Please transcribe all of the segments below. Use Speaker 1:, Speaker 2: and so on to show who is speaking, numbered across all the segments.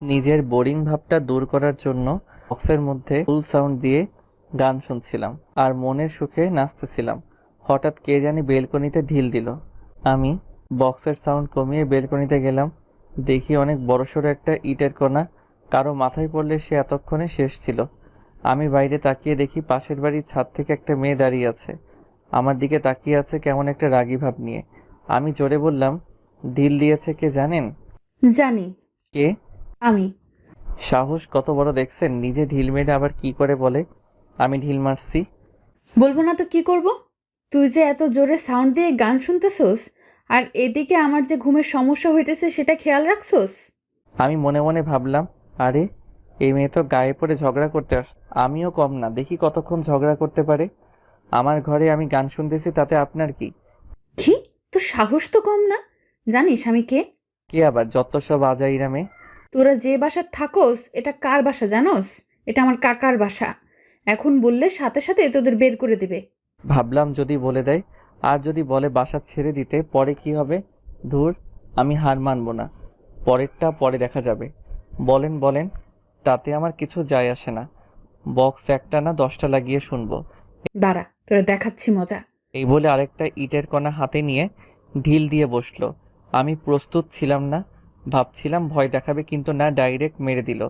Speaker 1: নিজের বোরিং ভাবটা দূর করার জন্য বক্সের মধ্যে ফুল সাউন্ড দিয়ে গান শুনছিলাম আর মনের সুখে নাচতেছিলাম। হঠাৎ কে জানি বেলকনিতে ঢিল দিল। আমি বক্সের সাউন্ড কমিয়ে বেলকনিতে গেলাম। দেখি অনেক বড়সড় একটা ইটের কণা কারো মাথায় পড়লে সে এতক্ষণে শেষ ছিল। আমি বাইরে তাকিয়ে দেখি পাশের বাড়ির ছাদ থেকে একটা মেয়ে দাঁড়িয়ে আছে, আমার দিকে তাকিয়ে আছে কেমন একটা রাগী ভাব নিয়ে। আমি জোরে বললাম, ঢিল দিয়েছে কে জানেন?
Speaker 2: জানি।
Speaker 1: কে?
Speaker 2: আমি।
Speaker 1: সাহস কত বড় দেখছেন! নিজে ঢিল মেরে আবার কি করে বলে আমি ঢিল মারছি।
Speaker 2: বলবো না তো কি করব? তুই যে এত জোরে সাউন্ড দিয়ে গান শুনতেছস, আর এদিকে আমার যে ঘুমের সমস্যা হইতেছে সেটা খেয়াল রাখছস?
Speaker 1: আমি মনে মনে ভাবলাম, আরে এই মেয়ে তো গায়ে পড়ে ঝগড়া করতে আসছে, আমিও কম না, দেখি কতক্ষণ ঝগড়া করতে পারে। আমার ঘরে আমি গান শুনতেছি, তাতে আপনার কি?
Speaker 2: কি? তোর সাহস তো কম না। জানিস আমি কে?
Speaker 1: কে আবার? যত সব আজাইরা মেয়ে।
Speaker 2: তোরা যে বাসায় থাকোস এটা কার বাসা জানোস? এটা আমার কাকার বাসা। এখন বললে সাথে সাথে তোদের বের করে দেবে।
Speaker 1: ভাবলাম যদি বলে দেয়, আর যদি বলে বাসা ছেড়ে দিতে, পরে কি হবে? ধুর, আমি হার মানবো না, পরেরটা পরে দেখা যাবে। বলেন বলেন, তাতে আমার কিছু যায় আসে না। বক্স একটা না 10টা লাগিয়ে শুনবো।
Speaker 2: দাঁড়া, তোরা দেখাচ্ছি মজা।
Speaker 1: এই বলে আরেকটা ইটের কণা হাতে নিয়ে ঢিল দিয়ে বসলো। আমি প্রস্তুত ছিলাম না, ভাবছিলাম ভয় দেখাবে, কিন্তু না, ডাইরেক্ট মেরে দিল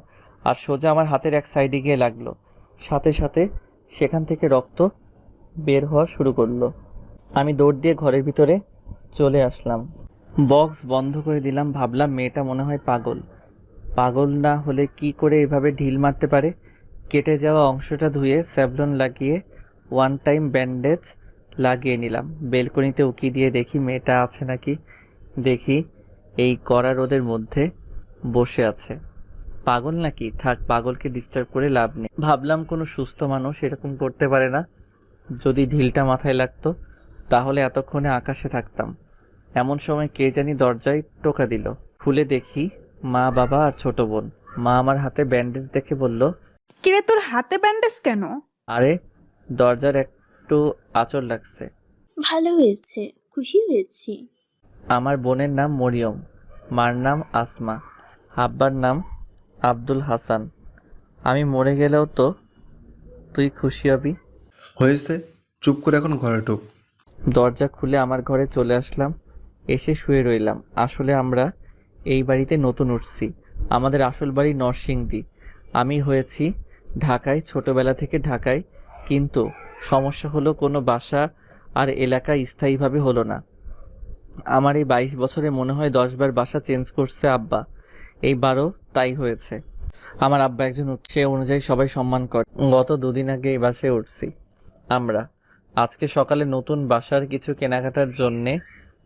Speaker 1: আর সোজা আমার হাতের এক সাইডে গিয়ে লাগলো। সাথে সাথে সেখান থেকে রক্ত বের হওয়া শুরু করলো। আমি দৌড় দিয়ে ঘরের ভিতরে চলে আসলাম, বক্স বন্ধ করে দিলাম। ভাবলাম মেয়েটা মনে হয় পাগল। পাগল না হলে কি করে এভাবে ঢিল মারতে পারে? কেটে যাওয়া অংশটা ধুয়ে স্যাভলন লাগিয়ে ওয়ান টাইম ব্যান্ডেজ লাগিয়ে নিলাম। বেলকনিতে উকি দিয়ে দেখি মেয়েটা আছে নাকি। দেখি এই কড়া রোদের মধ্যে বসে আছে। পাগল নাকি? থাক, পাগলকে ডিস্টার্ব করে লাভ নেই। ভাবলাম কোনো সুস্থ মানুষ এরকম করতে পারে না। যদি ঢিলটা মাথায় লাগতো তাহলে এতক্ষণে আকাশে থাকতাম। এমন সময় কে জানি দরজায় টোকা দিল। খুলে দেখি মা, বাবা আর ছোট বোন। মা আমার হাতে ব্যান্ডেজ দেখে বলল,
Speaker 3: কিরে তোর হাতে ব্যান্ডেজ কেন?
Speaker 1: আরে দরজার একটু আঁচড় লাগছে।
Speaker 4: ভালো হয়েছে, খুশি হয়েছি।
Speaker 1: আমার বোনের নাম মরিয়ম, মার নাম আসমা, আব্বার নাম আব্দুল হাসান। আমি মরে গেলেও তো তুই খুশি হবি।
Speaker 5: হয়েছে, চুপ করে এখন ঘরে ঢোক।
Speaker 1: দরজা খুলে আমার ঘরে চলে আসলাম, এসে শুয়ে রইলাম। আসলে আমরা এই বাড়িতে নতুন উঠছি। আমাদের আসল বাড়ি নরসিংদী। আমি হয়েছি ঢাকায়, ছোটবেলা থেকে ঢাকায়। কিন্তু সমস্যা হলো কোনো বাসা আর এলাকা স্থায়ীভাবে হলো না। আমার এই 22 বছরে মনে হয় 10 বার বাসা চেঞ্জ করছে আব্বা, এইবারও তাই হয়েছে। আমার আব্বা একজন সে অনুযায়ী সবাই সম্মান করে। গত 2 দিন আগে এই বাসায় উঠছি আমরা। আজকে সকালে নতুন বাসার কিছু কেনাকাটার জন্যে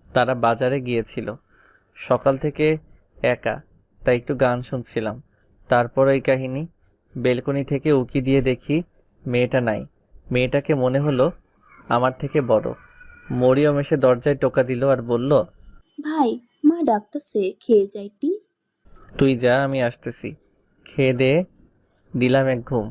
Speaker 1: তারা বাজারে গিয়েছিল। সকাল থেকে একা, তাই একটু গান শুনছিলাম। তারপর এই কাহিনী। বেলকনি থেকে উকি দিয়ে দেখি মেয়েটা নাই। মেয়েটাকে মনে হলো আমার থেকে বড়। মরিয়ম এসে দরজায় টোকা দিল আর বলল,
Speaker 4: ভাই, মা ডাকতেছে, খেয়ে যাইতি।
Speaker 1: তুই যা, আমি আসতেছি। খেয়ে দিয়ে দিলাম এক ঘুম।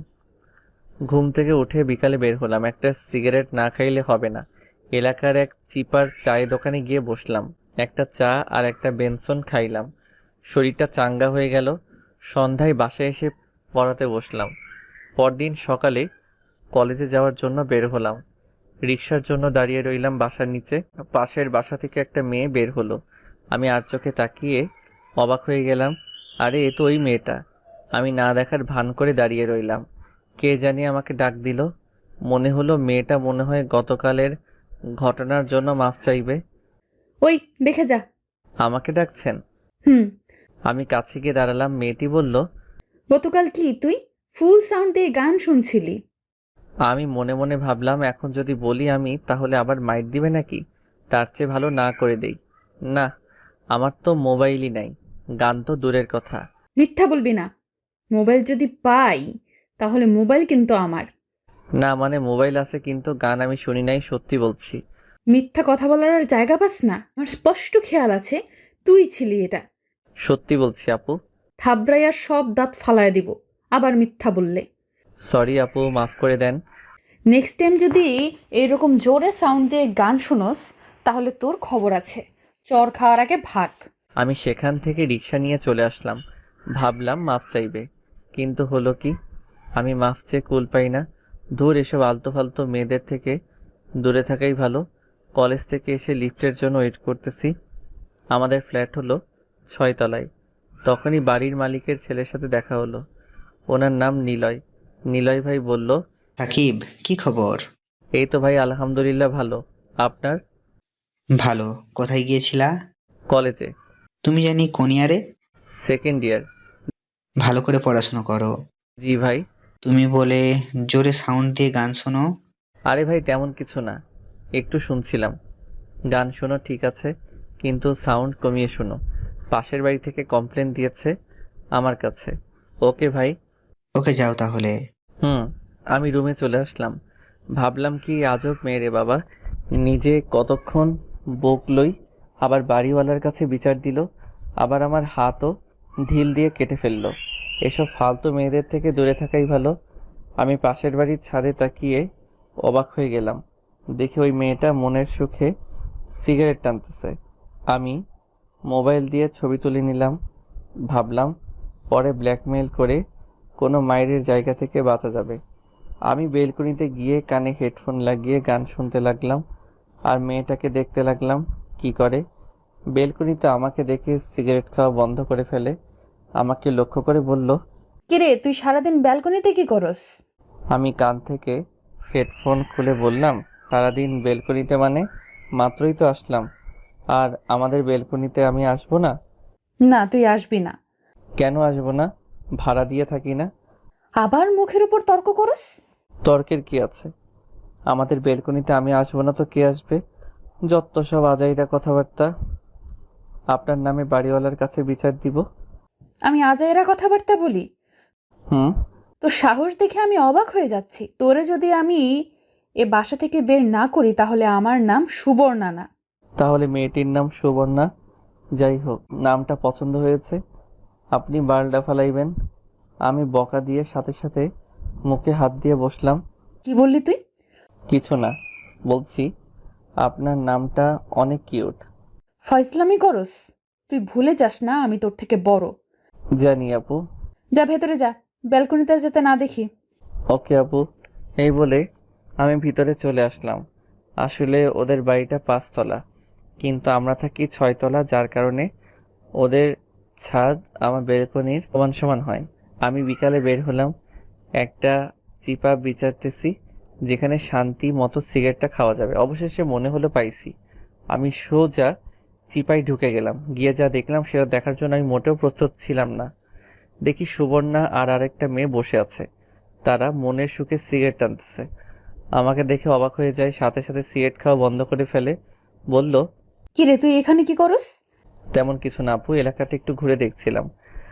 Speaker 1: ঘুম থেকে উঠে বিকালে বের হলাম। একটা সিগারেট না খাইলে হবে না। এলাকার এক চিপার চায়ের দোকানে গিয়ে বসলাম। একটা চা আর একটা বেনসন খাইলাম। শরীরটা চাঙ্গা হয়ে গেল। সন্ধ্যায় বাসায় এসে পড়াতে বসলাম। পরদিন সকালে কলেজে যাওয়ার জন্য বের হলাম। রিক্সার জন্য দাঁড়িয়ে রইলাম বাসার নিচে। পাশের বাসা থেকে একটা মেয়ে বের হলো। আমি আর চোখে তাকিয়ে অবাক হয়ে গেলাম। আরে এ তো ওই মেয়েটা। আমি না দেখার ভান করে দাঁড়িয়ে রইলাম। কে জানি আমাকে ডাক দিল। মনে হলো মেয়েটা মনে হয় গতকালের ঘটনার জন্য মাফ চাইবে।
Speaker 2: ওই দেখে যা।
Speaker 1: আমাকে ডাকছেন?
Speaker 2: হুম।
Speaker 1: আমি কাছে গিয়ে দাঁড়ালাম। মেয়েটি বলল,
Speaker 2: গতকাল কি তুই ফুল সাউন্ড দিয়ে গান শুনছিলি?
Speaker 1: আমি মনে মনে ভাবলাম এখন যদি বলি আমি, তাহলে আবার মাইট দিবে নাকি। তার চেয়ে ভালো না করে দেই। না, আমার তো মোবাইলই নাই, গান তো দূরের কথা।
Speaker 2: মিথ্যা বলবি না। মোবাইল যদি পাই তাহলে মোবাইল কিন্তু আমার।
Speaker 1: না মানে মোবাইল আছে, কিন্তু গান আমি শুনি নাই, সত্যি বলছি।
Speaker 2: মিথ্যা কথা বলার আর জায়গা পাস না। আমার স্পষ্ট খেয়াল আছে তুই ছিলি এটা।
Speaker 1: সত্যি বলছি আপু।
Speaker 2: থাবড়াইয়া সব দাঁত ফালায় দিব আবার মিথ্যা বললে।
Speaker 1: সরি আপু, মাফ করে দেন।
Speaker 2: নেক্সট টাইম যদি এরকম জোরে সাউন্ড দিয়ে গান শুনোস তাহলে তোর খবর আছে। চর খাওয়ার আগে ভাগ।
Speaker 1: আমি সেখান থেকে রিক্সা নিয়ে চলে আসলাম। ভাবলাম মাফ চাইবে, কিন্তু হলো কি, আমি মাফ চেয়ে কুল পাই না। দূর, এসব আলতু ফালতু মেয়েদের থেকে দূরে থাকাই ভালো। কলেজ থেকে এসে লিফটের জন্য ওয়েট করতেছি। আমাদের ফ্ল্যাট হলো 6 তলায়। তখনই বাড়ির মালিকের ছেলের সাথে দেখা হলো। ওনার নাম নিলয়। নিলয় ভাই বলল,
Speaker 6: সাকিব, কি খবর?
Speaker 1: এই তো ভাই, আলহামদুলিল্লাহ ভালো। আপনার?
Speaker 6: ভালো। কোথায় গিয়েছিলা?
Speaker 1: কলেজে।
Speaker 6: তুমি জানি কোন ইয়ারে?
Speaker 1: Second year.
Speaker 6: ভালো করে পড়াশোনা করো।
Speaker 1: জি ভাই।
Speaker 6: তুমি বলে জোরে সাউন্ড দিয়ে গান শোনো।
Speaker 1: আরে ভাই, তেমন কিছু না, একটু শুনছিলাম। গান শোনো ঠিক আছে, কিন্তু সাউন্ড কমিয়ে শোনো। পাশের বাড়ি থেকে কমপ্লেন দিয়েছে আমার কাছে। ওকে ভাই।
Speaker 6: ওকে, যাও তাহলে।
Speaker 1: আমি রুমে চলে আসলাম। ভাবলাম কি আজব মেয়ে রে বাবা, নিজে কতক্ষণ বকলই, আবার বাড়িওয়ালার কাছে বিচার দিল, আবার আমার হাতও ঢিল দিয়ে কেটে ফেললো। এসব ফালতু মেয়েদের থেকে দূরে থাকাই ভালো। আমি পাশের বাড়ির ছাদে তাকিয়ে অবাক হয়ে গেলাম। দেখি ওই মেয়েটা মনের সুখে সিগারেট টানতেছে। আমি মোবাইল দিয়ে ছবি তুলে নিলাম। ভাবলাম পরে ব্ল্যাকমেইল করে কোনো মায়ের জায়গা থেকে বাঁচা যাবে। আমি বেলকনিতে গিয়ে কানে হেডফোন লাগিয়ে গান শুনতে লাগলাম আর মেয়েটাকে দেখতে লাগলাম কি করে। বেলকনিতে আমাকে দেখে সিগারেট খাওয়া বন্ধ করে ফেলে। আমাকে লক্ষ্য করে বলল,
Speaker 2: কিরে তুই সারাদিন ব্যালকনিতে কি করস?
Speaker 1: আমি কান থেকে হেডফোন খুলে বললাম, সারাদিন বেলকনিতে মানে? মাত্রই তো আসলাম। আর আমাদের বেলকনিতে আমি আসবো না?
Speaker 2: না, তুই আসবি না।
Speaker 1: কেন আসবো না? ভাড়া দিয়ে থাকি না?
Speaker 2: আবার মুখের উপর তর্ক করস?
Speaker 1: তর্কের কি আছে? আমাদের বেলকনিতে আমি আসবো না তো কে আসবে? যত সব আজাইরা কথাবার্তা। আপনার নামে বাড়িওয়ালার কাছে বিচার দিব।
Speaker 2: আমি আজাইরা কথাবার্তা বলি?
Speaker 1: হুম।
Speaker 2: তোর সাহস দেখে আমি অবাক হয়ে যাচ্ছি। তোরে যদি আমি এ বাসা থেকে বের না করি তাহলে আমার নাম সুবর্ণা না।
Speaker 1: তাহলে মেয়েটির নাম সুবর্ণা। যাই হোক, নামটা পছন্দ হয়েছে। আপনি বালডা ফালাইবেন? আমি বকা দিয়ে সাথে সাথে মুখে হাত দিয়ে বসলাম।
Speaker 2: কি বললি তুই?
Speaker 1: কিছু না, বলছি আপনার নামটা অনেক কিউট।
Speaker 2: ফয়সলামি করস? তুই ভুলে যাস না আমি তোর থেকে বড়।
Speaker 1: জানি আপু।
Speaker 2: যা ভেতরে যা, ব্যালকনিতে যেতে না দেখি।
Speaker 1: ওকে আপু। এই বলে আমি ভিতরে চলে আসলাম। আসলে ওদের বাড়িটা 5 তলা, কিন্তু আমরা থাকি 6 তলা, যার কারণে ওদের ছাদ আমার বেলকনির সমান সমান হয়। আমি বিকালে বের হলাম, একটা চিপা বিচারতেছি যেখানে শান্তি মতো সিগারেটটা খাওয়া যাবে। অবশেষে মনে হলো পাইছি। আমি সোজা চিপায় ঢুকে গেলাম। গিয়ে যা দেখলাম সেটা দেখার জন্য আমি মোটেও প্রস্তুত ছিলাম না। দেখি সুবর্ণা আর আরেকটা মেয়ে বসে আছে। তারা মনের সুখে সিগারেট টানতেছে। আমাকে দেখে অবাক হয়ে যায়, সাথে সাথে সিগারেট খাওয়া বন্ধ করে ফেলে। বলল,
Speaker 2: কিরে তুই এখানে কি করস?
Speaker 1: তেমন কিছু না আপু, এলাকাটা একটু ঘুরে দেখছিলাম।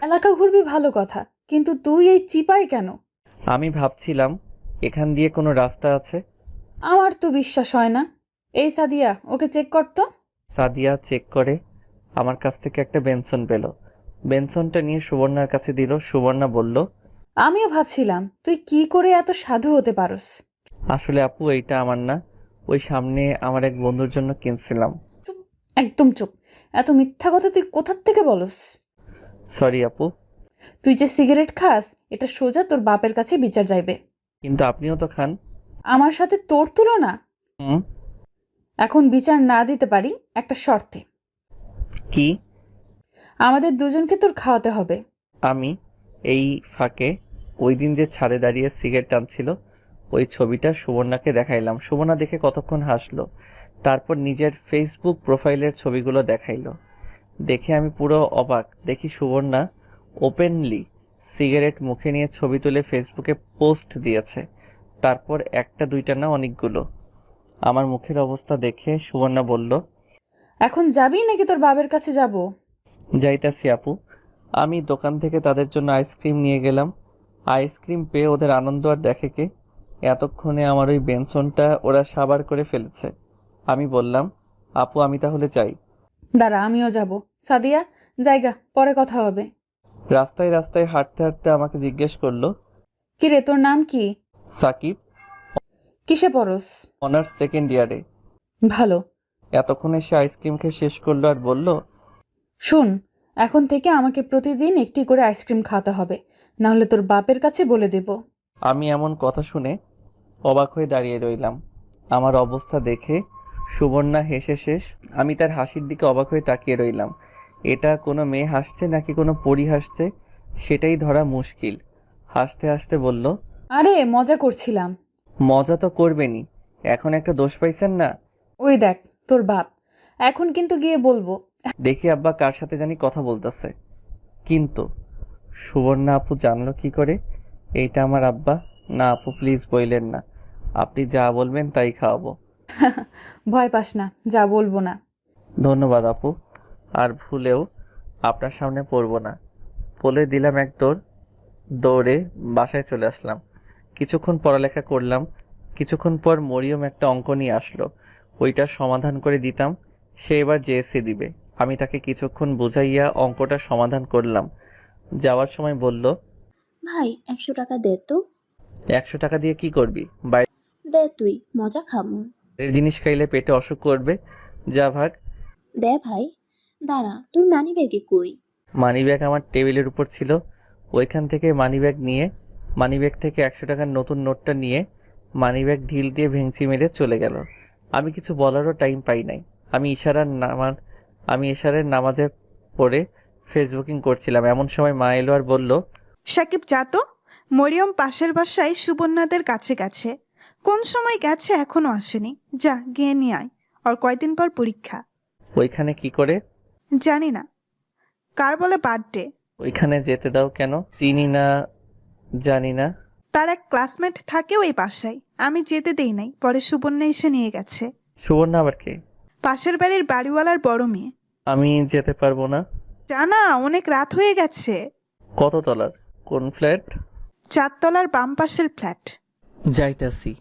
Speaker 2: এলাকা ঘুরবি ভালো কথা, কিন্তু তুই এই চিপায় কেন?
Speaker 1: আমি ভাবছিলাম এখান দিয়ে কোনো রাস্তা আছে।
Speaker 2: আমার তো বিশ্বাস হয় না। এই সাদিয়া, ওকে চেক কর তো।
Speaker 1: সাদিয়া চেক করে আমার কাছ থেকে একটা বেনসন পেল। বেনসনটা নিয়ে সুবর্ণার কাছে দিল। সুবর্ণা বলল,
Speaker 2: আমিও ভাবছিলাম তুই কি করে এত সাধু হতে পারস।
Speaker 1: আসলে আপু এইটা আমার না, ওই সামনে আমার এক বন্ধুর জন্য কিনছিলাম।
Speaker 2: চুপ, একদম চুপ। এত মিথ্যা কথা তুই কোথার থেকে বলস?
Speaker 1: সরি আপু।
Speaker 2: তুই যে সিগারেট খাস এটা সোজা তোর বাপের কাছে বিচার যাইবে।
Speaker 1: কিন্তু আপনিও তো খান।
Speaker 2: আমার সাথে তোর তুলনা?
Speaker 1: হুম।
Speaker 2: এখন বিচার না দিতে পারি একটা শর্তে।
Speaker 1: কি?
Speaker 2: আমাদের দুজনকে তোর খাওয়াতে হবে।
Speaker 1: আমি এই ফাঁকে ওই দিন যে ছাদে দাঁড়িয়ে সিগারেট টানছিল ওই ছবিটা সুবর্ণাকে দেখাইলাম। সুবর্ণা দেখে কতক্ষণ হাসলো, তারপর নিজের ফেসবুক প্রোফাইলের ছবিগুলো দেখাইলো। দেখে আমি পুরো অবাক। দেখি সুবর্ণা ওপেনলি সিগারেট মুখে নিয়ে ছবি তুলে ফেসবুকে পোস্ট দিয়েছে। তারপর একটা দুইটা না, অনেকগুলো। আমার মুখের অবস্থা দেখে সুবর্ণা বলল,
Speaker 2: এখন যাবি নাকি তোর বাবার কাছে যাব?
Speaker 1: যাইতাছি আপু। আমি দোকান থেকে তাদের জন্য আইসক্রিম নিয়ে গেলাম। আইসক্রিম পেয়ে ওদের আনন্দ আর দেখে কে! এতক্ষণে আমার ওই বেনসনটা ওরা সাবার করে ফেলেছে। আমি বললাম, আপু আমি তাহলে যাই।
Speaker 2: দাঁড়া, আমিও যাব। সাদিয়া, জায়গা, পরে কথা হবে।
Speaker 1: রাস্তায় রাস্তায় হাঁটতে হাঁটতে আমাকে জিজ্ঞেস করলো,
Speaker 2: কিরে তোর নাম কি?
Speaker 1: সাকিব।
Speaker 2: কিসে পড়স?
Speaker 1: অনার্স সেকেন্ড ইয়ারে।
Speaker 2: ভালো।
Speaker 1: এতক্ষণে সে আইসক্রিম খেয়ে শেষ করলো আর বলল,
Speaker 2: শুন, এখন থেকে আমাকে প্রতিদিন একটি করে আইসক্রিম খাওয়াতে হবে, নাহলে তোর বাপের কাছে বলে দেব।
Speaker 1: আমি এমন কথা শুনে অবাক হয়ে দাঁড়িয়ে রইলাম। আমার অবস্থা দেখে সুবর্ণা হেসে শেষ। আমি তার হাসির দিকে অবাক হয়ে তাকিয়ে রইলাম। এটা কোনো মেয়ে হাসছে নাকি কোনো পরী হাসছে সেটাই ধরা মুশকিল। হাসতে হাসতে বলল,
Speaker 2: আরে মজা করছিলাম।
Speaker 1: মজা তো করবেনই, এখন একটা দোষ পাইছেন না?
Speaker 2: ওই দেখ তোর বাপ, এখন কিন্তু গিয়ে বলবো।
Speaker 1: দেখি আব্বা কার সাথে জানি কথা বলতেছে। কিন্তু সুবর্ণা আপু জানলো কি করে এইটা আমার আব্বা? না আপু প্লিজ বললেন না, আপনি যা বলবেন তাই খাওয়াবো।
Speaker 2: ভয় পাস না, যা বলবো না।
Speaker 1: ধন্যবাদ আপু, আর ভুলেও আপনার সামনে পড়ব না। বলে দিলাম এক দৌড়। দৌড়ে বাসায় চলে আসলাম। কিছুক্ষণ পড়ালেখা করলাম। কিছুক্ষণ পর মরিয়ম একটা অঙ্ক নিয়ে আসলো। ওইটার সমাধান করে দিতাম। সে এবার জেএসসি দিবে। আমি তাকে কিছুক্ষণ বুঝাইয়া অঙ্কটা সমাধান করলাম। যাওয়ার সময় বলল,
Speaker 4: ভাই 100 টাকা দে তো।
Speaker 1: 100 টাকা দিয়ে কি করবি?
Speaker 4: দে তুই, মজা খামু।
Speaker 1: বাইরের জিনিস খাইলে পেটে অসুখ করবে। যা ভাগ।
Speaker 4: দে ভাই। দাঁড়া, তোর মানি ব্যাগে কই?
Speaker 1: মানিব্যাগ আমার টেবিলের উপর ছিল। ওইখান থেকে মানিব্যাগ নিয়ে মানিব্যাগ থেকে 100 টাকার নতুন নোটটা নিয়ে মানিব্যাগ ঢিল দিয়ে ভেঙচি মেরে চলে গেল। আমি কিছু বলারও টাইম পাই নাই। আমি ইশারার নামাজে পড়ে ফেসবুকিং করছিলাম। এমন সময় মা এলো আর বলল,
Speaker 3: সাকিব যা তো, মরিয়ম পাশের বাসায় সুবর্ণাদের কাছে গেছে। কোন সময় গেছে এখনো আসেনি, যা গিয়ে নিয়ে আয়, আর কয়দিন পর পরীক্ষা।
Speaker 1: ওইখানে কি করে?
Speaker 3: জানি না, কার বলে বার্থডে।
Speaker 1: ওইখানে যেতে দাও কেন? চিনি না, জানি না।
Speaker 3: তার এক ক্লাসমেট থাকে ওই বাসায়, আমি যেতে দেই নাই, পরে সুবর্ণা এসে নিয়ে গেছে।
Speaker 1: সুবর্ণা আবার কে?
Speaker 3: পাশের বাড়ির বাড়িওয়ালার বড় মেয়ে।
Speaker 1: আমি যেতে পারবো না।
Speaker 3: জানা, অনেক রাত হয়ে গেছে।
Speaker 1: কত তলার? কোন ফ্ল্যাট?
Speaker 3: 4 তলার বাম পাশের ফ্ল্যাট।
Speaker 1: যাইতাছি।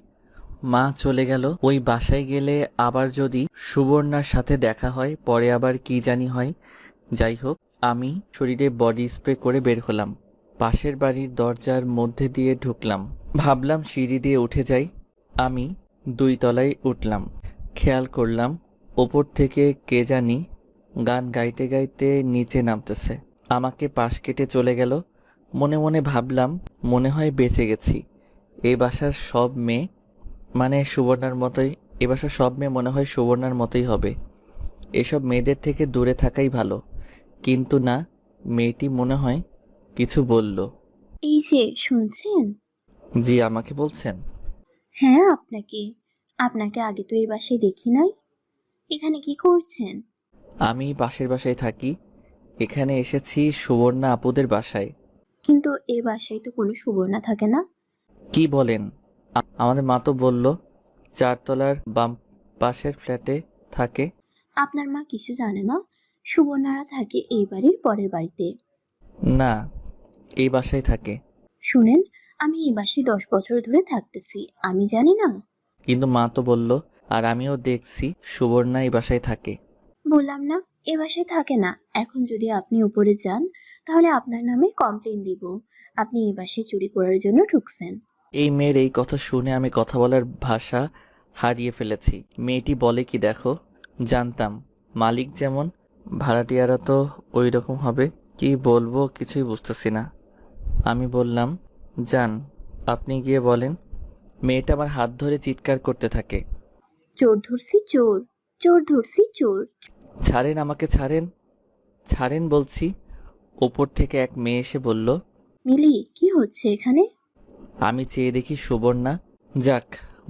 Speaker 1: মা চলে গেল। ওই বাসায় গেলে আবার যদি সুবর্ণার সাথে দেখা হয়, পরে আবার কি জানি হয়। যাই হোক, আমি শরীরে বডি স্প্রে করে বের হলাম। পাশের বাড়ির দরজার মধ্যে দিয়ে ঢুকলাম। ভাবলাম সিঁড়ি দিয়ে উঠে যাই। আমি 2 তলায় উঠলাম। খেয়াল করলাম ওপর থেকে কে জানি গান গাইতে গাইতে নিচে নামতেছে। আমাকে পাশ কেটে চলে গেল। মনে মনে ভাবলাম, মনে হয় বেঁচে গেছি। এই বাসার সব মেয়ে সুবর্ণার মতোই। এ বাসার সব মেয়ে মনে হয় সুবর্ণার মতোই হবে। এসব মেয়েদের থেকে দূরে থাকাই ভালো। কিন্তু না, মেয়েটি মনে হয় কিছু বলল।
Speaker 4: এই যে শুনছেন?
Speaker 1: জি, আমাকে বলছেন?
Speaker 4: হ্যাঁ আপনাকে। আপনাকে আগে তো এই বাসায় দেখি নাই। এখানে কি করছেন?
Speaker 1: আমি পাশের বাসায় থাকি। এখানে এসেছি সুবর্ণা আপুদের বাসায়।
Speaker 4: কিন্তু এই বাসায় তো কোনো সুবর্ণা থাকে না।
Speaker 1: কি বলেন? আমাদের মা তো বলল 4 তলার বাম পাশের ফ্ল্যাটে থাকে।
Speaker 4: আপনার মা কিছু জানে না? সুবর্ণারা থাকে এই বাড়ির পরের বাড়িতে।
Speaker 1: না, এই বাসায় থাকে।
Speaker 4: শুনেন, আমি এই বাসায় 10 বছর ধরে থাকতেছি, আমি জানি না?
Speaker 1: কিন্তু মা তো বলল, আর আমিও দেখছি সুবর্ণা এই বাসায় থাকে।
Speaker 4: বললাম না এ বাসায় থাকে না। এখন যদি আপনি উপরে যান তাহলে আপনার নামে কমপ্লেন দিব। আপনি এই বাসায় চুরি করার জন্য ঢুকছেন।
Speaker 1: এই মেয়ের এই কথা শুনে আমি কথা বলার ভাষা হারিয়ে ফেলেছি। মেয়েটি বলে কি দেখো, জানতাম মালিক যেমন ভাড়াটিয়ারা তো ওই রকম হবে। কি বলবো কিছুই বুঝতেছি না। আমি বললাম, যান আপনি গিয়ে বলেন। মেয়েটা আমার হাত ধরে চিৎকার করতে থাকে,
Speaker 4: চোর ধরছি চোর, চোর ধরছি চোর।
Speaker 1: ছাড়েন আমাকে, ছাড়েন, ছাড়েন বলছি। ওপর থেকে এক মেয়ে এসে বলল,
Speaker 4: মিলি কি হচ্ছে এখানে?
Speaker 1: আমি চেয়ে দেখি সুবর্ণা। যাক,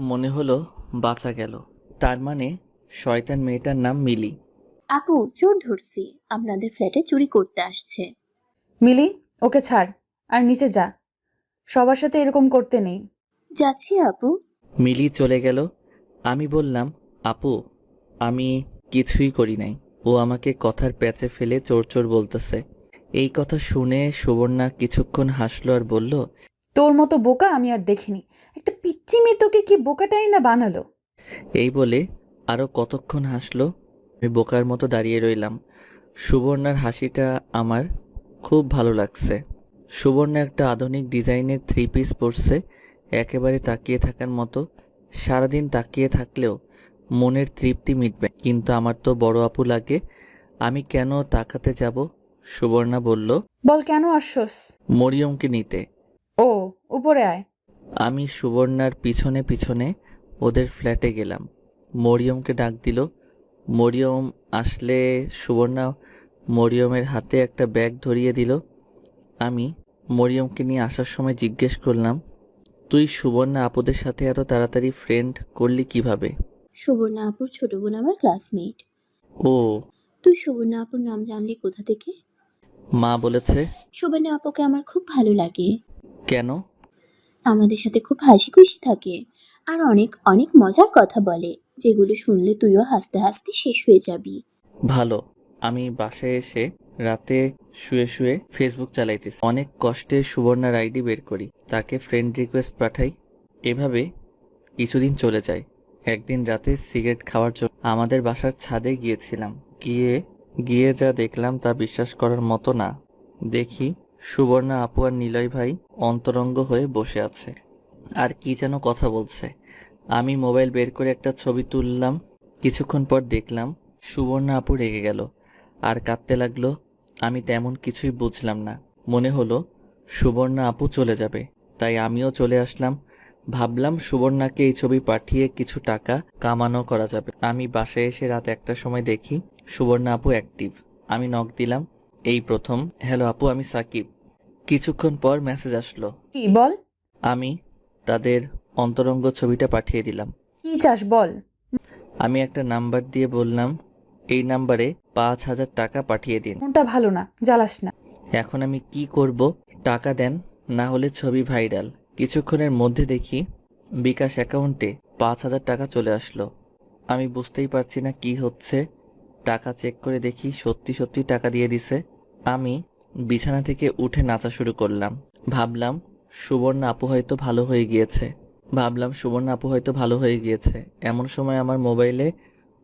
Speaker 1: মনে হলো বাঁচা গেল। তার মানে শয়তান মেয়েটার নাম মিলি।
Speaker 4: আপু চোর ধরছি, আপনাদের ফ্ল্যাটে চুরি করতে আসছে।
Speaker 2: মিলি, ওকে ছাড় আর নিচে যা। সবার সাথে এরকম করতে নেই।
Speaker 4: যাচ্ছি আপু।
Speaker 1: মিলি চলে গেল। আমি বললাম, আপু আমি কিছুই করি নাই। ও আমাকে কথার প্যাচে ফেলে চোর চোর বলতেছে। এই কথা শুনে সুবর্ণা কিছুক্ষণ হাসলো আর বলল,
Speaker 2: তোর মতো বোকা আমি আর দেখিনি। একটা পিচ্চি মেয়ে তোকে কি বোকাটাই না বানালো।
Speaker 1: এই বলে আরও কতক্ষণ হাসলো। আমি বোকার মতো দাঁড়িয়ে রইলাম। সুবর্ণার হাসিটা আমার খুব ভালো লাগছে। সুবর্ণা একটা আধুনিক ডিজাইনের 3 পিস পরছে, একেবারে তাকিয়ে থাকার মতো। সারাদিন তাকিয়ে থাকলেও মনের তৃপ্তি মিটবে। কিন্তু আমার তো বড় আপু লাগে, আমি কেন তাকাতে যাব? সুবর্ণা বলল,
Speaker 2: বল কেন আসছস?
Speaker 1: মরিয়মকে নিতে।
Speaker 2: ও, উপরে আয়।
Speaker 1: আমি সুবর্ণার পিছনে পিছনে ওদের ফ্ল্যাটে গেলাম। মরিয়মকে ডাক দিল। মরিয়ম আসলে সুবর্ণা মরিয়মের হাতে একটা ব্যাগ ধরিয়ে দিল। আমি মরিয়মকে নিয়ে আসার সময় জিজ্ঞেস করলাম, তুই সুবর্ণা আপুদের সাথে এত তাড়াতাড়ি ফ্রেন্ড করলি কিভাবে?
Speaker 4: সুবর্ণা আপুর ছোট বোন আমার ক্লাসমেট।
Speaker 1: ও,
Speaker 4: তুই সুবর্ণা আপুর নাম জানলি কোথা থেকে?
Speaker 1: মা বলেছে।
Speaker 4: সুবর্ণা আপুকে আমার খুব ভালো লাগে।
Speaker 1: কেন?
Speaker 4: আমাদের সাথে খুব হাসি খুশি থাকে আর অনেক অনেক মজার কথা বলে, যেগুলো শুনলে তুইও হাসতে হাসতে শেষ হয়ে যাবি।
Speaker 1: ভালো। আমি বাসায় এসে রাতে শুয়ে শুয়ে ফেসবুক চালাইতেছি। অনেক কষ্টে সুবর্ণার আইডি বের করি, তাকে ফ্রেন্ড রিকোয়েস্ট পাঠাই। এভাবে কিছুদিন চলে যায়। একদিন রাতে সিগারেট খাওয়ার জন্য আমাদের বাসার ছাদে গিয়েছিলাম। গিয়ে গিয়ে যা দেখলাম তা বিশ্বাস করার মতো না। দেখি সুবর্ণা আপু আর নিলয় ভাই অন্তরঙ্গ হয়ে বসে আছে আর কি যেন কথা বলছে। আমি মোবাইল বের করে একটা ছবি তুললাম। কিছুক্ষণ পর দেখলাম সুবর্ণা আপু রেগে গেল আর কাঁদতে লাগলো। আমি তেমন কিছুই বুঝলাম না। মনে হলো সুবর্ণা আপু চলে যাবে, তাই আমিও চলে আসলাম। ভাবলাম সুবর্ণাকে এই ছবি পাঠিয়ে কিছু টাকা কামানো করা যাবে। আমি বাসায় এসে রাত 1টার সময় দেখি সুবর্ণা আপু অ্যাক্টিভ। আমি নক দিলাম, এই প্রথম। হ্যালো আপু, আমি সাকিব। কিছুক্ষণ পর মেসেজ আসলো।
Speaker 2: কি বল?
Speaker 1: আমি তাদের অন্তরঙ্গ ছবিটা পাঠিয়ে দিলাম।
Speaker 2: কি চাস বল?
Speaker 1: আমি একটা নাম্বার দিয়ে বললাম, এই নাম্বারে 5,000 টাকা পাঠিয়ে দিন।
Speaker 2: মনটা ভালো না, জ্বালাস না।
Speaker 1: এখন আমি কি করব? টাকা দেন, না হলে ছবি ভাইরাল। কিছুক্ষণের মধ্যে দেখি বিকাশ অ্যাকাউন্টে 5,000 টাকা চলে আসলো। আমি বুঝতেই পারছি না কি হচ্ছে। টাকা চেক করে দেখি সত্যি সত্যি টাকা দিয়ে দিছে। আমি বিছানা থেকে উঠে নাচা শুরু করলাম। ভাবলাম সুবর্ণা আপু হয়তো ভালো হয়ে গিয়েছে। এমন সময় আমার মোবাইলে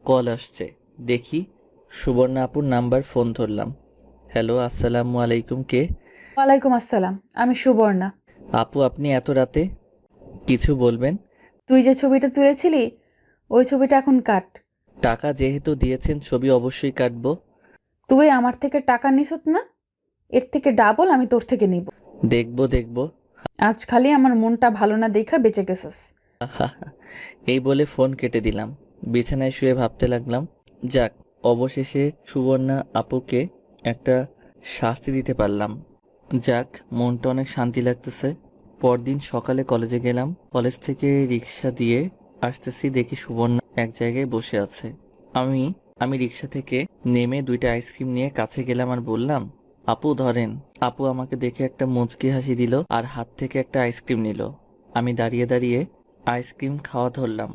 Speaker 1: কল আসছে। দেখি সুবর্ণা আপুর নাম্বার। ফোন ধরলাম। হ্যালো, আসসালামু আলাইকুম। কে?
Speaker 2: ওয়ালাইকুম আসসালাম, আমি সুবর্ণা।
Speaker 1: আপু, আপনি এত রাতে? কিছু বলবেন?
Speaker 2: তুই যে ছবিটা তুলেছিলি, ওই ছবিটা এখন কাট।
Speaker 1: টাকা যেহেতু দিয়েছেন ছবি অবশ্যই কাটবো।
Speaker 2: তুই আমার থেকে টাকা নিছত না? এর থেকে ডাবল আমি তোর থেকে নিব।
Speaker 1: দেখবো।
Speaker 2: আজ খালি আমার মনটা ভালো না দেখা বেঁচে গেছস।
Speaker 1: এই বলে ফোন কেটে দিলাম। বিছানায় শুয়ে ভাবতে লাগলাম, যাক, অবশেষে সুবর্ণা আপুকে একটা শাস্তি দিতে পারলাম। যাক, মনটা অনেক শান্তি লাগতেছে। পরদিন সকালে কলেজে গেলাম। কলেজ থেকে রিক্সা দিয়ে আসতেছি, দেখি সুবর্ণা এক জায়গায় বসে আছে। আমি রিক্সা থেকে নেমে 2টা আইসক্রিম নিয়ে কাছে গেলাম আর বললাম, আপু ধরেন। আপু আমাকে দেখে একটা মুচকি হাসি দিল আর হাত থেকে একটা আইসক্রিম নিল। আমি দাঁড়িয়ে দাঁড়িয়ে আইসক্রিম খাওয়া ধরলাম।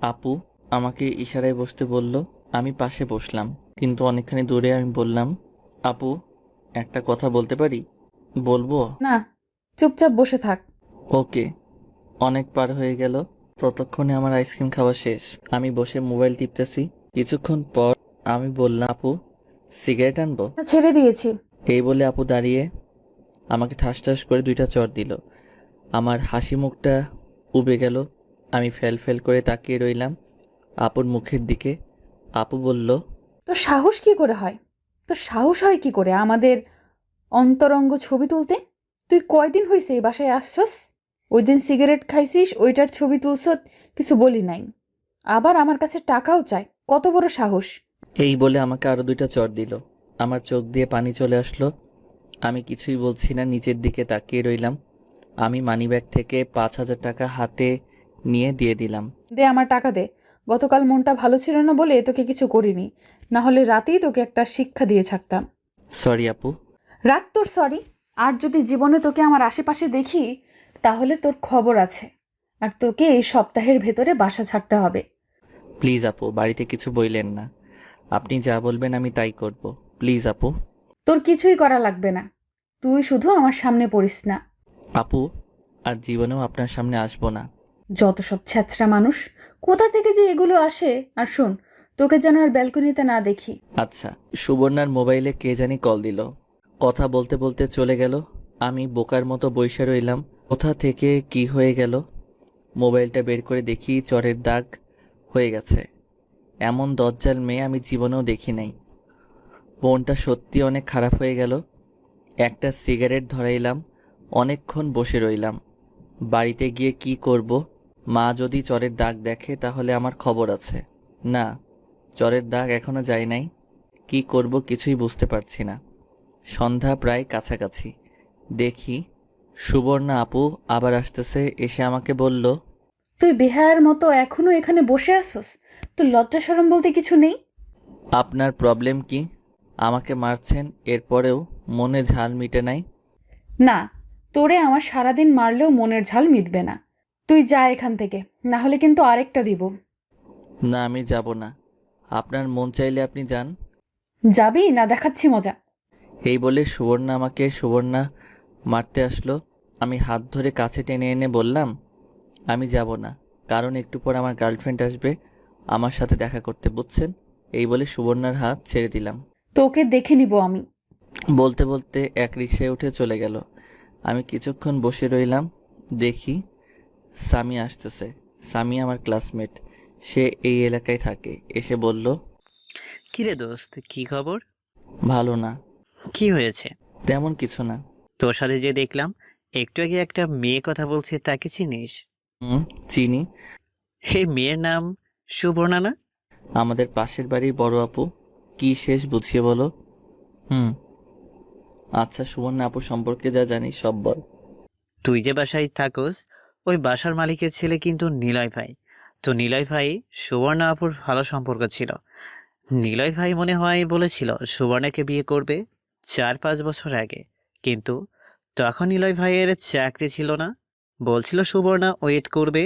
Speaker 1: আপু আমাকে ইশারায় বসতে বলল। আমি পাশে বসলাম, কিন্তু অনেকখানি দূরে। আমি বললাম, আপু একটা কথা বলতে পারি? বলবো?
Speaker 2: না, চুপচাপ বসে থাক।
Speaker 1: ওকে। অনেক পার হয়ে গেল, ততক্ষণে আমার আইসক্রিম খাওয়া শেষ। আমি বসে মোবাইল টিপতেছি। কিছুক্ষণ পর আমি বললাম, আপু সিগারেট আনবো?
Speaker 2: না, ছেড়ে দিয়েছি।
Speaker 1: এই বলে আপু দাঁড়িয়ে আমাকে ঠাস ঠাস করে 2টা চড় দিল। আমার হাসি মুখটা উবে গেল। আমি ফেল করে তাকিয়ে রইলাম আপুর মুখের দিকে। আপু বলল,
Speaker 2: তোর সাহস কি করে হয়? তোর সাহস হয় কি করে আমাদের অন্তরঙ্গ ছবি তুলতে? তুই কয়দিন হয়েছে এই বাসায় আসছস? ওই দিন সিগারেট খাইছিস, ওইটার ছবি তুলছত, কিছু বলি নাই। আবার আমার কাছে টাকাও চাই, কত বড় সাহস!
Speaker 1: এই বলে আমাকে আরো 2টা চড় দিল। আমার চোখ দিয়ে পানি চলে আসলো। আমি কিছুই বলছি না, নিচের দিকে তাকিয়ে রইলাম। আমি মানিব্যাগ থেকে 5,000 টাকা হাতে নিয়ে দিয়ে দিলাম।
Speaker 2: দে, আমার টাকা দে। গতকাল মনটা ভালো ছিল না বলে তোকে কিছু করিনি, না হলে রাতেই তোকে একটা শিক্ষা দিয়ে ছাড়তাম।
Speaker 1: সরি আপু।
Speaker 2: রাখ তোর সরি। আর যদি জীবনে তোকে আমার আশেপাশে দেখি, তাহলে তোর খবর আছে। আর তোকে এই সপ্তাহের ভেতরে বাসা ছাড়তে হবে।
Speaker 1: প্লিজ আপু, বাড়িতে কিছু বইলেন না। আপনি যা বলবেন আমি তাই করব। প্লিজ আপু।
Speaker 2: তোর কিছুই করা লাগবে না, তুই শুধু আমার সামনে পড়িস না।
Speaker 1: আপু, আর জীবনেও আপনার সামনে আসবো না।
Speaker 2: যত সব ছ্যাঁচড়া মানুষ, কোথা থেকে যে এগুলো আসে। আর শোন, তোকে যেন আর ব্যালকনিতে না দেখি।
Speaker 1: আচ্ছা। সুবর্ণার মোবাইলে কে জানি কল দিল। কথা বলতে বলতে চলে গেল। আমি বোকার মতো বইসা রইলাম। কোথা থেকে কি হয়ে গেল। মোবাইলটা বের করে দেখি চরের দাগ হয়ে গেছে। এমন দজ্জাল মেয়ে আমি জীবনেও দেখি নাই। মনটা সত্যি অনেক খারাপ হয়ে গেল। একটা সিগারেট ধরাইলাম, অনেকক্ষণ বসে রইলাম। বাড়িতে গিয়ে কি করব? মা যদি চরের দাগ দেখে তাহলে আমার খবর আছে। না, চরের দাগ এখনো যায় নাই। কি করব কিছুই বুঝতে পারছি না। সন্ধ্যা প্রায় কাছাকাছি। দেখি সুবর্ণা আপু আবার আসতেছে, এসে আমাকে বলল,
Speaker 2: তুই বেহায়ার মতো এখনো এখানে বসে আছস? তোর লজ্জা শরম বলতে কিছু নেই?
Speaker 1: আপনার প্রবলেম কি? আমাকে মারছেন, এরপরেও মনে ঝাল মিটে নাই?
Speaker 2: না, তোরে আমার সারাদিন মারলেও মনের ঝাল মিটবে না। তুই যা এখান থেকে, না হলে কিন্তু আরেকটা দিব।
Speaker 1: না, আমি যাব না। আপনার মন চাইলে আপনি যান।
Speaker 2: যাবি না দেখাচ্ছি মজা?
Speaker 1: এই বলে সুবর্ণা মারতে আসলো। আমি হাত ধরে কাছে টেনে এনে বললাম, আমি যাব না, কারণ একটু পর আমার গার্লফ্রেন্ড আসবে আমার সাথে দেখা করতে, বুঝছেন? এই বলে সুবর্ণার হাত ছেড়ে দিলাম।
Speaker 2: তোকে দেখে নিব আমি।
Speaker 1: বলতে বলতে এক রিকশায় উঠে চলে গেল। আমি কিছুক্ষণ বসে রইলাম। দেখি সামি আসতেছে। সামি আমার ক্লাসমেট, সে এই এলাকায় থাকে। এসে বলল,
Speaker 7: কিরে দোস্ত, কি খবর?
Speaker 1: ভালো না।
Speaker 7: কি হয়েছে?
Speaker 1: তেমন কিছু না।
Speaker 7: তোর সাথে যে দেখলাম একটু আগে একটা মেয়ে কথা বলছে, তাকে চিনিস?
Speaker 1: চিনি।
Speaker 7: হে, মেয়ের নাম সুবর্ণা না?
Speaker 1: আমাদের পাশের বাড়ির বড় আপু। কি শেষ বুঝিয়ে বলো। হুম। আচ্ছা, সুবর্ণা আপু সম্পর্কে যা জানিস সব বল।
Speaker 7: তুই যে বাসায় থাকোস, ওই বাসার মালিকের ছেলে কিন্তু নিলয় ভাই। তো নিলয় ভাই সুবর্ণা আপুর ভালো সম্পর্ক ছিল। নিলয় ভাই মনে হয় বলেছিল সুবর্ণাকে বিয়ে করবে 4-5 বছর আগে, কিন্তু তখন নিলয় ভাইয়ের চাকরি ছিল না। বলছিল সুবর্ণা ওয়েট করবে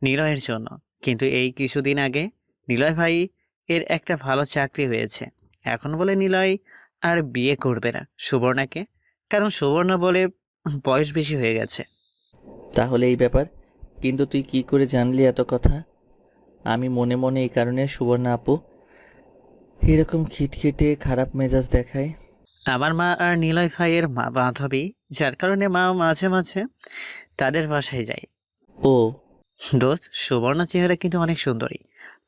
Speaker 7: নিলয়ের জন্য, কিন্তু এই কিছুদিন আগে নিলয় ভাই এর একটা ভালো চাকরি হয়েছে। এখন বলে নিলয় আর বিয়ে করবে না সুবর্ণাকে, কারণ সুবর্ণা বলে বয়স বেশি হয়ে গেছে।
Speaker 1: তাহলে এই ব্যাপার। কিন্তু তুই কি করে জানলি এত কথা? আমি মনে মনে এই কারণে সুবর্ণা আপু এরকম খিটখিটে খারাপ মেজাজ দেখায়।
Speaker 7: আমার মা আর নিলয় ভাইয়ের মা বান্ধবী, যার কারণে মা মাঝে মাঝে তাদের বাসায় যায়।
Speaker 1: ও,
Speaker 7: দোস্ত, সুবর্ণা চেহারা কিন্তু অনেক সুন্দরী।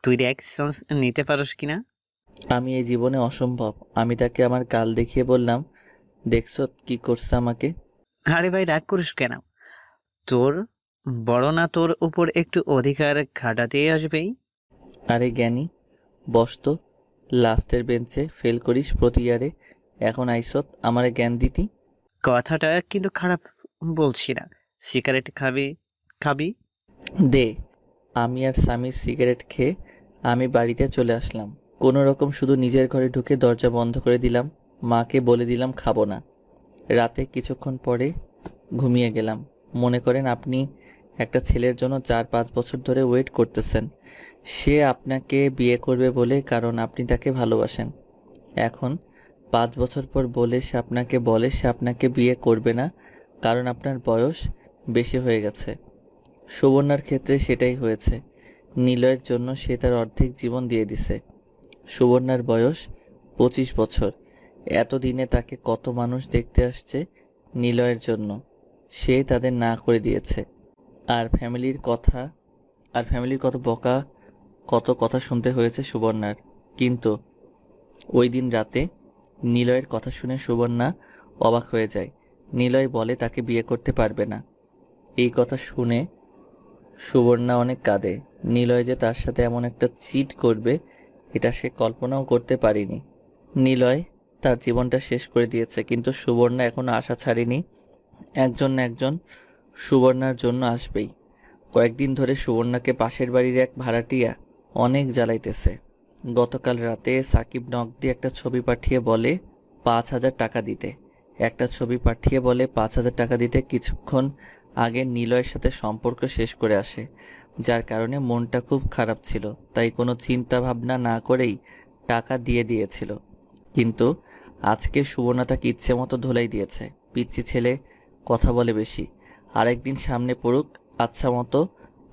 Speaker 7: তুই দেখ, চান্স নিতে পারস কিনা?
Speaker 1: আমি এই জীবনে অসম্ভব। আমি তাকে আমার গাল দেখিয়ে বললাম, দেখছো কি করছে আমাকে?
Speaker 7: আরে ভাই, রাগ করিস কেন? তোর বড় না তোর উপর একটু অধিকার খাটাতেই আসবেই।
Speaker 1: আরে জ্ঞানী, বস তো। লাস্টের বেঞ্চে ফেল করিস প্রতি ইয়ারে, এখন আইসত আমারে জ্ঞান দিতি।
Speaker 7: কথাটা কিন্তু খারাপ বলছি না। সিগারেট খাবি খাবি
Speaker 1: দে। আমি আর স্বামীর সিগারেট খেয়ে আমি বাড়িতে চলে আসলাম। কোনো রকম শুধু নিজের ঘরে ঢুকে দরজা বন্ধ করে দিলাম। মাকে বলে দিলাম খাবো না। রাতে কিছুক্ষণ পরে ঘুমিয়ে গেলাম। মনে করেন আপনি একটা ছেলের জন্য 4-5 বছর ধরে ওয়েট করতেছেন, সে আপনাকে বিয়ে করবে বলে, কারণ আপনি তাকে ভালোবাসেন। এখন 5 বছর পর বলে সে আপনাকে বিয়ে করবে না, কারণ আপনার বয়স বেশি হয়ে গেছে। সুবর্ণার ক্ষেত্রে সেটাই হয়েছে। নিলয়ের জন্য সে তার অর্ধেক জীবন দিয়ে দিছে। সুবর্ণার বয়স 25 বছর। এতদিনে তাকে কত মানুষ দেখতে আসছে নিলয়ের জন্য, সে তাদের না করে দিয়েছে। আর ফ্যামিলির কত কথা শুনতে হয়েছে সুবর্ণার। কিন্তু ওই দিন রাতে নিলয়ের কথা শুনে সুবর্ণা অবাক হয়ে যায়। নিলয় বলে তাকে বিয়ে করতে পারবে না। এই কথা শুনে সুবর্ণা অনেক কাঁদে। নিলয় যে তার সাথে এমন একটা চিট করবে এটা সে কল্পনাও করতে পারেনি। নিলয় তার জীবনটা শেষ করে দিয়েছে, কিন্তু সুবর্ণা এখনো আশা ছাড়েনি। একজন না একজন সুবর্ণার জন্য আসবেই। কয়েকদিন ধরে সুবর্ণাকে পাশের বাড়ির এক ভাড়াটিয়া অনেক জ্বালাইতেছে। গতকাল রাতে সাকিব নক দিয়ে একটা ছবি পাঠিয়ে বলে 5,000 টাকা দিতে। কিছুক্ষণ আগে নিলয়ের সাথে সম্পর্ক শেষ করে আসে, যার কারণে মনটা খুব খারাপ ছিল। তাই কোনো চিন্তা ভাবনা না করেই টাকা দিয়ে দিয়েছিল। কিন্তু আজকে সুবর্ণা তাকে ইচ্ছে মতো ধোলাই দিয়েছে। পিচ্চি ছেলে, কথা বলে বেশি। আরেকদিন সামনে পড়ুক, আচ্ছা মতো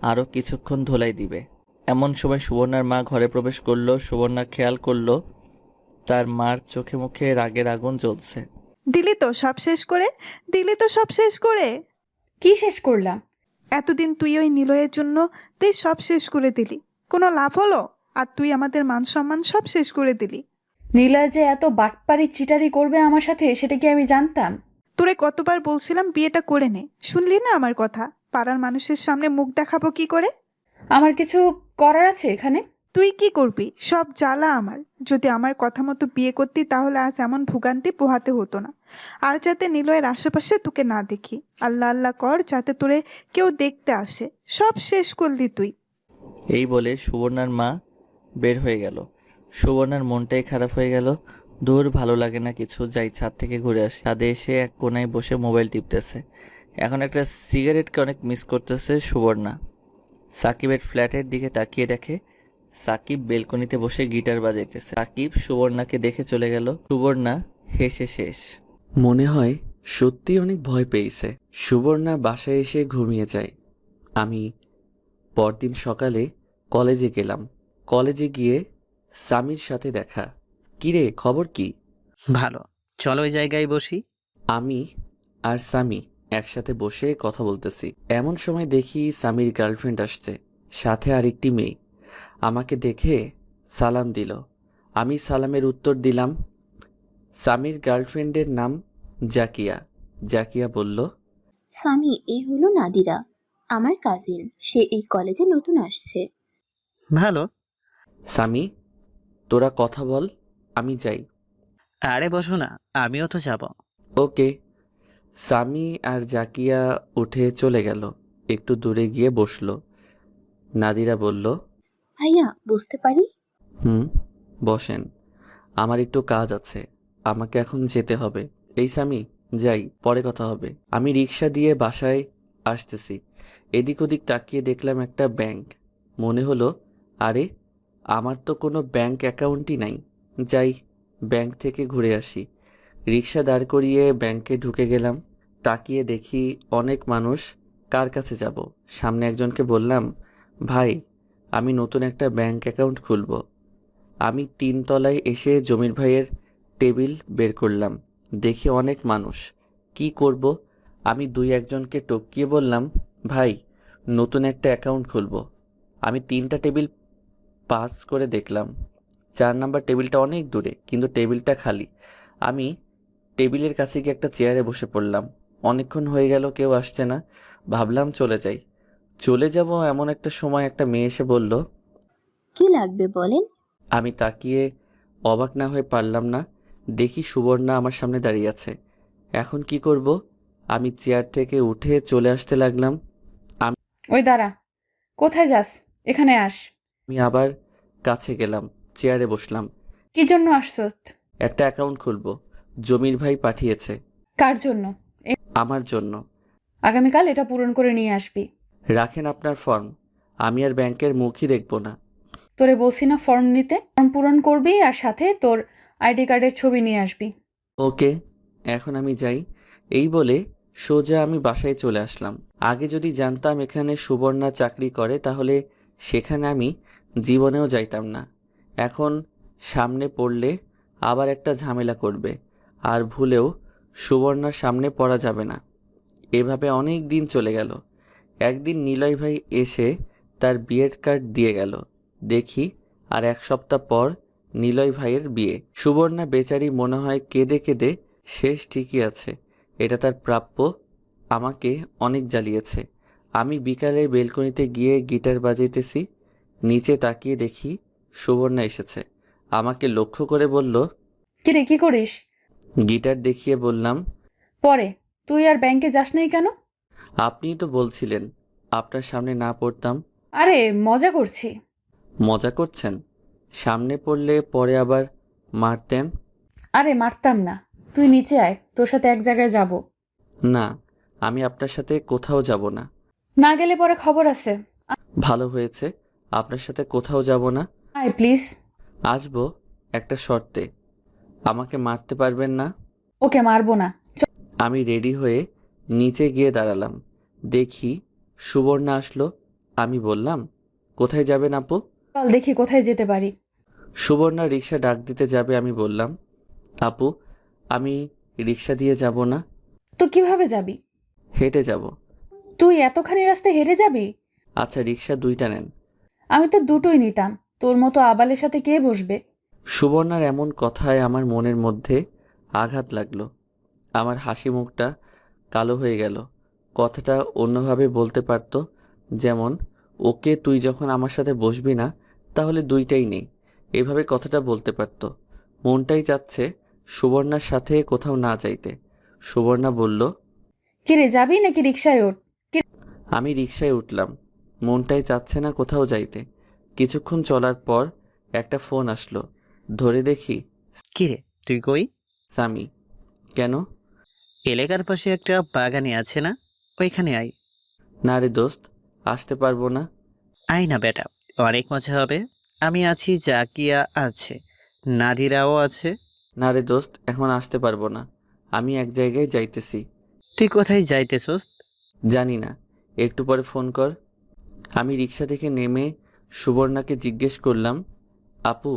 Speaker 1: আরও কিছুক্ষণ ধোলাই দিবে। এমন সময় সুবর্ণার মা ঘরে প্রবেশ করলো। সুবর্ণা খেয়াল করলো তার মার চোখে মুখে রাগের আগুন জ্বলছে।
Speaker 3: দিলি তো সব শেষ করে,
Speaker 2: কি শেষ করলাম?
Speaker 3: এতদিন তুই ওই নিলয়ের জন্য তুই সব শেষ করে দিলি, কোনো লাভ হলো? আর তুই আমাদের মান সম্মান সব শেষ করে দিলি।
Speaker 2: নীলয় যে এত বাটপারি চিটারি করবে আমার সাথে সেটা কি আমি জানতাম?
Speaker 3: তোরে কতবার বলছিলাম বিয়েটা করে নে, শুনলি না আমার কথা? পাড়ার মানুষের সামনে মুখ দেখাবো কি করে?
Speaker 2: আমার কিছু করার আছে এখানে?
Speaker 3: তুই কি করবি? সব জ্বালা আমার। যদি আমার কথা মতো বিয়ে করতি তাহলে আজ এমন ভোগান্তি পোহাতে হতো না। আর যাতে নিলয়ের আশেপাশে তোকে না দেখি, আল্লাহ আল্লাহ কর যাতে তোরে কেউ দেখতে আসে। সব শেষ করলি তুই।
Speaker 1: এই বলে সুবর্ণার মা বের হয়ে গেল। সুবর্ণার মনটাই খারাপ হয়ে গেল। দূর ভালো লাগে না কিছু, যাই ছাদ থেকে ঘুরে আসি। ছাদে এসে এক কোনায় বসে মোবাইল টিপতেছে। এখন একটা সিগারেটকে অনেক মিস করতেছে সুবর্ণা। সাকিবের ফ্ল্যাটের দিকে তাকিয়ে দেখে সাকিব বেলকনিতে বসে গিটার বাজাইতেছে। সাকিব সুবর্ণাকে দেখে চলে গেল। সুবর্ণা হেসে শেষ। মনে হয় সত্যি অনেক ভয় পেয়েছে। সুবর্ণা বাসায় এসে ঘুমিয়ে যায়। আমি পরদিন সকালে কলেজে গেলাম। কলেজে গিয়ে সামির সাথে দেখা। কিরে খবর কি?
Speaker 7: ভালো, চলো ওই জায়গায় বসি।
Speaker 1: আমি আর সামি একসাথে বসে কথা বলতেছি। এমন সময় দেখি সামির গার্লফ্রেন্ড আসছে, সাথে আরেকটি মেয়ে। আমাকে দেখে সালাম দিল। আমি সালামের উত্তর দিলাম। সামির গার্লফ্রেন্ডের নাম জাকিয়া। জাকিয়া বলল,
Speaker 4: সামি, এই হলো নাদিরা, আমার কাজিন। সে এই কলেজে নতুন আসছে।
Speaker 7: ভালো।
Speaker 1: সামি তোরা কথা বল, আমি যাই।
Speaker 7: আরে বসো না, আমিও তো যাব।
Speaker 1: ওকে। সামি আর জাকিয়া উঠে চলে গেল। একটু দূরে গিয়ে বসলো। নাদিরা বলল,
Speaker 4: ভাইয়া, বুঝতে পারি।
Speaker 1: হুম, বসেন। আমার একটু কাজ আছে, আমাকে এখন যেতে হবে। এই সামি, যাই, পরে কথা হবে। আমি রিক্সা দিয়ে বাসায় আসতেছি। এদিক ওদিক তাকিয়ে দেখলাম একটা ব্যাংক। মনে হলো, আরে আমার তো কোনো ব্যাংক অ্যাকাউন্টই নাই। যাই, ব্যাংক থেকে ঘুরে আসি। রিক্সা দাঁড় করিয়ে ব্যাংকে ঢুকে গেলাম। তাকিয়ে দেখি অনেক মানুষ। কার কাছে যাব? সামনে একজনকে বললাম, ভাই আমি নতুন একটা ব্যাংক অ্যাকাউন্ট খুলব। আমি 3 তলায় এসে জমির ভাইয়ের টেবিল বের করলাম। দেখি অনেক মানুষ। কি করব? আমি 2-1জনকে টপকিয়ে বললাম, ভাই নতুন একটা অ্যাকাউন্ট খুলব। আমি 3টা টেবিল পাস করে দেখলাম 4 নাম্বার টেবিলটা অনেক দূরে, কিন্তু টেবিলটা খালি। আমি টেবিলের কাছে গিয়ে একটা চেয়ারে বসে পড়লাম। অনেকক্ষণ হয়ে গেল, কেউ আসছে না। ভাবলাম চলে যাই। চলে যাব এমন একটা সময় একটা মেয়ে এসে বলল,
Speaker 4: কি লাগবে বলেন?
Speaker 1: আমি তাকিয়ে অবাক না হয়ে পারলাম না। দেখি সুবর্ণা আমার সামনে দাঁড়িয়ে আছে। এখন কি করব? আমি চেয়ার থেকে উঠে চলে আসতে লাগলাম।
Speaker 2: ওই দাঁড়া, কোথায় যাস? এখানে আস।
Speaker 1: আমি আবার কাছে গেলাম, চেয়ারে বসলাম।
Speaker 2: কি জন্য আসছত?
Speaker 1: একটা অ্যাকাউন্ট খুলব, জমির ভাই পাঠিয়েছে।
Speaker 2: কার জন্য?
Speaker 1: আমার জন্য।
Speaker 2: আগামীকাল এটা পূরণ করে নিয়ে আসবি।
Speaker 1: রাখেন আপনার ফর্ম, আমি আর ব্যাংকের মুখই দেখব না।
Speaker 2: তোরে বলছি না ফর্ম নিতে? ফর্ম পূরণ করবি আর সাথে তোর আইডি কার্ডের ছবি নিয়ে আসবি।
Speaker 1: ওকে, এখন আমি যাই। এই বলে সোজা আমি বাসায় চলে আসলাম। আগে যদি জানতাম এখানে সুবর্ণা চাকরি করে তাহলে সেখানে আমি জীবনেও যাইতাম না। এখন সামনে পড়লে আবার একটা ঝামেলা করবে, আর ভুলেও সুবর্ণার সামনে পড়া যাবে না। এভাবে অনেক দিন চলে গেল। একদিন নিলয় ভাই এসে তার বিয়ের কার্ড দিয়ে গেল। দেখি আর 1 সপ্তাহ পর নিলয় ভাইয়ের বিয়ে। সুবর্ণা বেচারি মনে হয় কেঁদে কেঁদে শেষ। ঠিকই আছে, এটা তার প্রাপ্য। আমাকে অনেক জ্বালিয়েছে। আমি বিকালে বেলকনিতে গিয়ে গিটার বাজাইতেছি। নিচে তাকিয়ে দেখি সুবর্ণা এসেছে। আমাকে লক্ষ্য করে বলল,
Speaker 2: কিরে কি করিস?
Speaker 1: গিটার দেখিয়ে বললাম,
Speaker 2: পরে তুই আর ব্যাংকে যাস নাই কেন?
Speaker 1: আপনিই তো বলছিলেন আপনার সামনে না পড়তাম।
Speaker 2: আরে মজা করছি।
Speaker 1: মজা করছেন? সামনে পড়লে পরে আবার মারতেন।
Speaker 2: আরে মারতাম না, তুই নিচে আয়, তোর সাথে এক জায়গায় যাব।
Speaker 1: না, আমি আপনার সাথে কোথাও যাব না।
Speaker 2: না গেলে পরে খবর আছে।
Speaker 1: ভালো হয়েছে, আপনার সাথে কোথাও যাব না।
Speaker 2: আয় প্লিজ।
Speaker 1: আসবো, একটা শর্তে। আমাকে মারতে পারবেন না।
Speaker 2: ওকে মারবো না।
Speaker 1: আমি রেডি হয়ে নিচে গিয়ে দাঁড়ালাম। দেখি সুবর্ণা আসলো। আমি বললাম, কোথায় যাবেন আপু?
Speaker 2: চল দেখি কোথায় যেতে পারি।
Speaker 1: সুবর্ণা রিক্সা ডাক দিতে যাবে। আমি বললাম, আপু আমি রিক্সা দিয়ে যাব না,
Speaker 2: তো কিভাবে যাবি?
Speaker 1: হেঁটে যাব।
Speaker 2: তুই এতখানি রাস্তায় হেঁটে যাবি?
Speaker 1: আচ্ছা রিক্সা 2টা নেন।
Speaker 2: আমি তো দুটোই নিতাম, তোর মতো আবালের সাথে কে বসবে?
Speaker 1: সুবর্ণার এমন কথায় আমার মনের মধ্যে আঘাত লাগলো। আমার হাসি মুখটা কালো হয়ে গেল। কথাটা অন্যভাবে বলতে পারতো, যেমন, ওকে তুই যখন আমার সাথে বসবি না তাহলে দুইটাই নেই, এভাবে কথাটা বলতে পারতো। মনটাই চাচ্ছে সুবর্ণার সাথে কোথাও না যাইতে। সুবর্ণা বলল,
Speaker 2: কিরে যাবি নাকি রিক্সায় ওঠ?
Speaker 1: আমি রিকশায় উঠলাম। মনটাই চাচ্ছে না কোথাও যাইতে। কিছুক্ষণ চলার পর একটা ফোন আসলো। ধরে দেখি
Speaker 7: কিরে তুই কই?
Speaker 1: সামি। কেন?
Speaker 7: এলাকার পাশে একটা বাগানে আছে না, ওইখানে আয়।
Speaker 1: না রে দোস্ত, আসতে পারবো না।
Speaker 7: আয় না বেটা, অনেক মজা হবে। আমি আছি, জাকিয়া আছে, নাদিরাও আছে।
Speaker 1: না রে দোস্ত, এখন আসতে পারবো না। আমি এক জায়গায় যাইতেছি।
Speaker 7: তুই কোথায় যাইতেছস?
Speaker 1: জানি না, একটু পরে ফোন কর। আমি রিক্সা থেকে নেমে সুবর্ণাকে জিজ্ঞেস করলাম, আপু,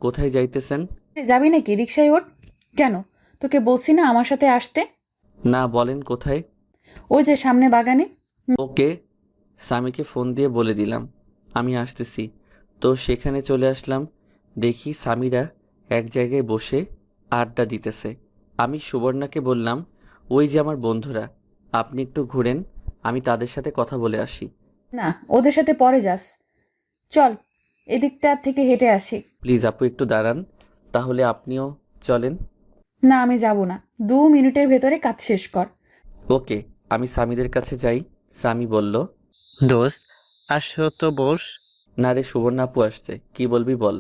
Speaker 1: কোথায় যাইতেছেন?
Speaker 2: কিরে, যাবি নাকি রিক্সায় ওঠ? কেন, তোকে বলছি না আমার সাথে আসতে?
Speaker 1: না, বলেন কোথায়।
Speaker 2: ওই যে সামনে বাগানে।
Speaker 1: ওকে। স্বামীকে ফোন দিয়ে বলে দিলাম আমি আসতেছি। তো সেখানে চলে আসলাম। দেখি স্বামীরা এক জায়গায় বসে আড্ডা দিতেছে। আমি সুবর্ণাকে বললাম, ওই যে আমার বন্ধুরা, আপনি একটু ঘুরেন, আমি তাদের সাথে কথা বলে আসি।
Speaker 2: না, ওদের সাথে পরে যাস। চল, এদিকটা থেকে হেঁটে আসি।
Speaker 1: প্লিজ আপু, একটু দাঁড়ান, তাহলে আপনিও চলেন।
Speaker 2: না, আমি যাব না। 2 মিনিটের ভেতরে কাজ শেষ কর।
Speaker 1: ওকে। আমি স্বামীদের কাছে যাই। স্বামী বলল,
Speaker 7: দোস্ত আসো তো বস।
Speaker 1: না রে, সুবর্ণা আপু আসছে, কি বলবি বল।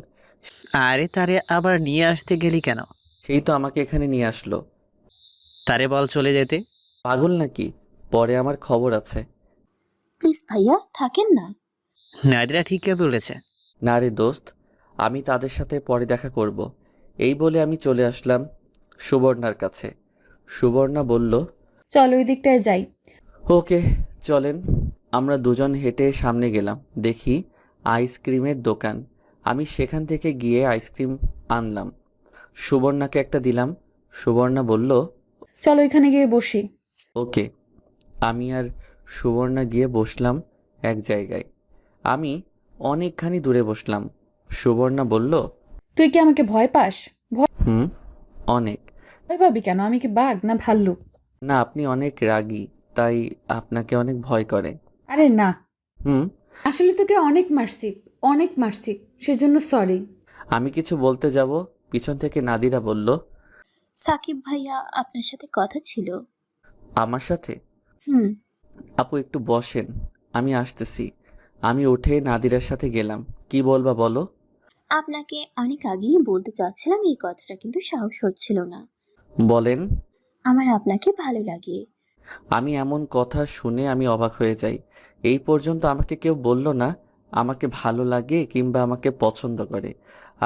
Speaker 7: আরে তারে আবার নিয়ে আসতে গেলি কেন?
Speaker 1: সেই তো আমাকে এখানে নিয়ে আসলো।
Speaker 7: তারে বল চলে যেতে।
Speaker 1: পাগল নাকি? পরে আমার খবর আছে।
Speaker 4: প্লিজ ভাইয়া থাকেন না।
Speaker 7: নাদিরা ঠিকই বলেছে।
Speaker 1: না রে দোস্ত, আমি তাদের সাথে পরে দেখা করব। এই বলে আমি চলে আসলাম সুবর্ণার কাছে। সুবর্ণা বলল,
Speaker 2: চল ওই দিকটায় যাই।
Speaker 1: ওকে, চলেন। আমরা দুজন হেঁটে সামনে গেলাম। দেখি আইসক্রিমের দোকান। আমি সেখান থেকে গিয়ে আইসক্রিম আনলাম। সুবর্ণাকে একটা দিলাম। সুবর্ণা বলল,
Speaker 2: চল ওইখানে গিয়ে বসি।
Speaker 1: ওকে। আমি আর সুবর্ণা গিয়ে বসলাম এক জায়গায়। আমি অনেকখানি দূরে বসলাম। সুবর্ণা বলল,
Speaker 2: তুই কি আমাকে ভয় পাস?
Speaker 1: হুম, অনেক।
Speaker 2: ভয় পাবি কেন? আমি কি বাঘ না ভাল্লুক?
Speaker 1: না, আপনি অনেক রাগী, তাই আপনাকে অনেক ভয় করে।
Speaker 2: আরে না,
Speaker 1: হুম।
Speaker 2: আসলে তোকে অনেক মারছি, অনেক মারছি, সেজন্য সরি।
Speaker 1: আমি কিছু বলতে যাব, পিছন থেকে নাদিরা বলল,
Speaker 4: সাকিব ভাইয়া আপনার সাথে কথা ছিল।
Speaker 1: আমার সাথে?
Speaker 4: হুম।
Speaker 1: আপু একটু বসেন, আমি আসতেছি। আমি উঠে নাদিরার সাথে গেলাম। কি বলবা বলো?
Speaker 4: আপনাকে অনেক আগেই বলতে চাচ্ছিলাম এই কথাটা, কিন্তু সাহস হচ্ছিল না।
Speaker 1: বলেন।
Speaker 4: আমার আপনাকে ভালো লাগে।
Speaker 1: আমি এমন কথা শুনে আমি অবাক হয়ে যাই। এই পর্যন্ত আমাকে কেউ বলল না আমাকে ভালো লাগে কিংবা আমাকে পছন্দ করে।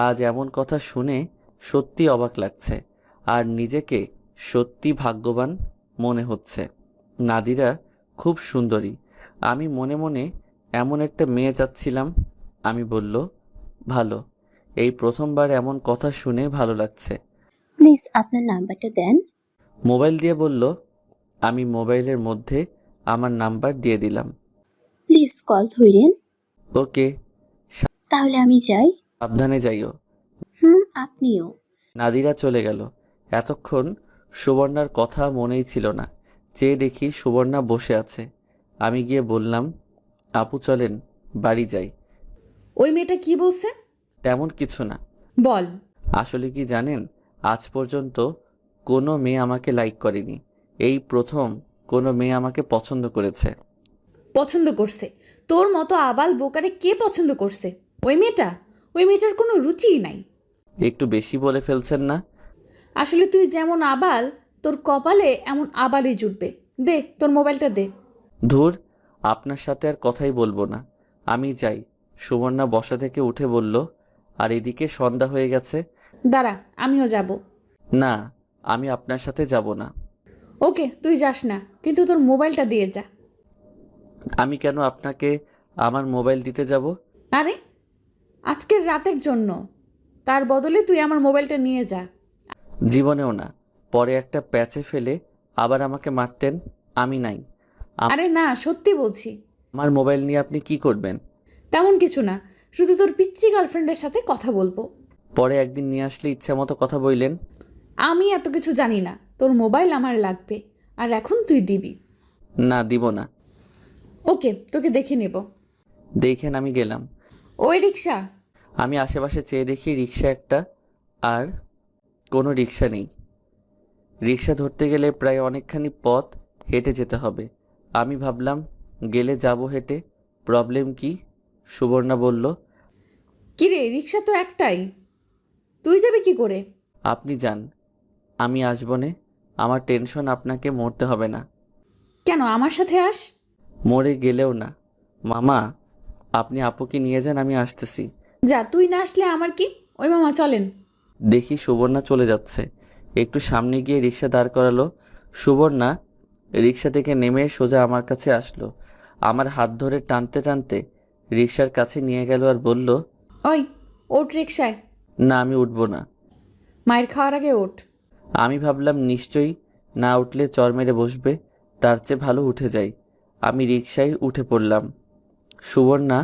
Speaker 1: আজ এমন কথা শুনে সত্যি অবাক লাগছে, আর নিজেকে সত্যি ভাগ্যবান মনে হচ্ছে। নাদিরা খুব সুন্দরী। আমি মনে মনে এমন একটা মেয়ে চাচ্ছিলাম। আমি বলল, ভালো। এই প্রথমবার এমন কথা শুনে ভালো লাগছে।
Speaker 4: প্লিজ আপনার নাম্বারটা দেন।
Speaker 1: মোবাইল দিয়ে বলল। আমি মোবাইলের মধ্যে আমার নাম্বার দিয়ে দিলাম।
Speaker 4: প্লিজ কল ধরেন।
Speaker 1: ওকে।
Speaker 4: তাহলে আমি যাই।
Speaker 1: সাবধানে যাইও।
Speaker 4: হুম, আপনিও।
Speaker 1: নাদিরা চলে গেল। এতক্ষণ সুবর্ণার কথা মনেই ছিল না। চেয়ে দেখি সুবর্ণা বসে আছে। আমি গিয়ে বললাম, আপু চলেন, বাড়ি যাই।
Speaker 2: ওই মেয়েটা কি বলছে?
Speaker 1: তেমন কিছু না।
Speaker 2: বল।
Speaker 1: আসলে কি জানেন, আজ পর্যন্ত কোনো মেয়ে আমাকে লাইক করেনি। এই প্রথম কোনো মেয়ে আমাকে পছন্দ করেছে।
Speaker 2: পছন্দ করছে? তোর মতো আবাল বোকারে কে পছন্দ করছে? ওই মেয়েটা? ওই মেয়েটার কোনো রুচিই নাই।
Speaker 1: একটু বেশি বলে ফেলছেন না?
Speaker 2: আসলে তুই যেমন আবাল, তোর কপালে এমন আবালই জুটবে। দে তোর মোবাইলটা দে।
Speaker 1: ধুর, আপনার সাথে আর কথাই বলবো না, আমি যাই। সুবর্ণা বসা থেকে উঠে বলল, আর এদিকে সন্ধ্যা হয়ে গেছে।
Speaker 2: দাঁড়া, আমিও যাব।
Speaker 1: না, আমি আপনার সাথে যাব না।
Speaker 2: ওকে, তুই যাস না, কিন্তু তোর মোবাইলটা দিয়ে যা।
Speaker 1: আমি কেন আপনাকে আমার মোবাইল দিতে যাব?
Speaker 2: আরে, আজকের রাতের জন্য। তার বদলে তুই আমার মোবাইলটা নিয়ে যা।
Speaker 1: জীবনেও না। পরে একটা প্যাচে ফেলে আবার আমাকে মারতেন। আমি নাই।
Speaker 2: আরে না, সত্যি বলছি।
Speaker 1: আমার মোবাইল নিয়ে আপনি কি করবেন?
Speaker 2: তেমন কিছু না, শুধু তোর পিচ্চি গার্লফ্রেন্ডের সাথে কথা বলবো।
Speaker 1: পরে একদিন নিয়ে আসলে ইচ্ছা মতো কথা বললেন।
Speaker 2: আমি এত কিছু জানি না, তোর মোবাইল আমার লাগবে, আর এখন তুই দিবি।
Speaker 1: না, দিব না।
Speaker 2: ওকে, তোকে দেখে নেব।
Speaker 1: দেখেন আমি গেলাম।
Speaker 2: ওই রিক্সা।
Speaker 1: আমি আশেপাশে চেয়ে দেখি রিক্সা একটা, আর কোনো রিক্সা নেই। রিক্সা ধরতে গেলে প্রায় অনেকখানি পথ হেঁটে যেতে হবে। আমি ভাবলাম গেলে যাব হেঁটে, প্রবলেম কি? সুবর্ণা বলল,
Speaker 2: কিরে, রিক্সা তো একটাই, তুই যাবি কি করে?
Speaker 1: আপনি যান, আমি আসবো নে। আমার টেনশন, আপনাকে মরতে হবে না।
Speaker 2: কেন, আমার সাথে আস।
Speaker 1: মরে গেলেও না। মামা, আপনি আপুকে নিয়ে যান, আমি আসতেছি।
Speaker 2: যা, তুই না আসলে আমার কি? ওই মামা চলেন।
Speaker 1: দেখি সুবর্ণা চলে যাচ্ছে। একটু সামনে গিয়ে রিক্সা দাঁড় করালো। সুবর্ণা রিক্সা থেকে নেমে সোজা আমার কাছে আসলো। আমার হাত ধরে টানতে টানতে রিক্সার কাছে নিয়ে গেল আর বলল,
Speaker 2: ওই, ওঠ রিক্সায়।
Speaker 1: না, আমি উঠবো না।
Speaker 2: মায়ের খাওয়ার আগে ওঠ।
Speaker 1: আমি ভাবলাম নিশ্চয়ই না উঠলে চর মেরে বসবে, তার চেয়ে ভালো উঠে যাই। আমি রিকশায় উঠে পড়লাম। সুবর্ণা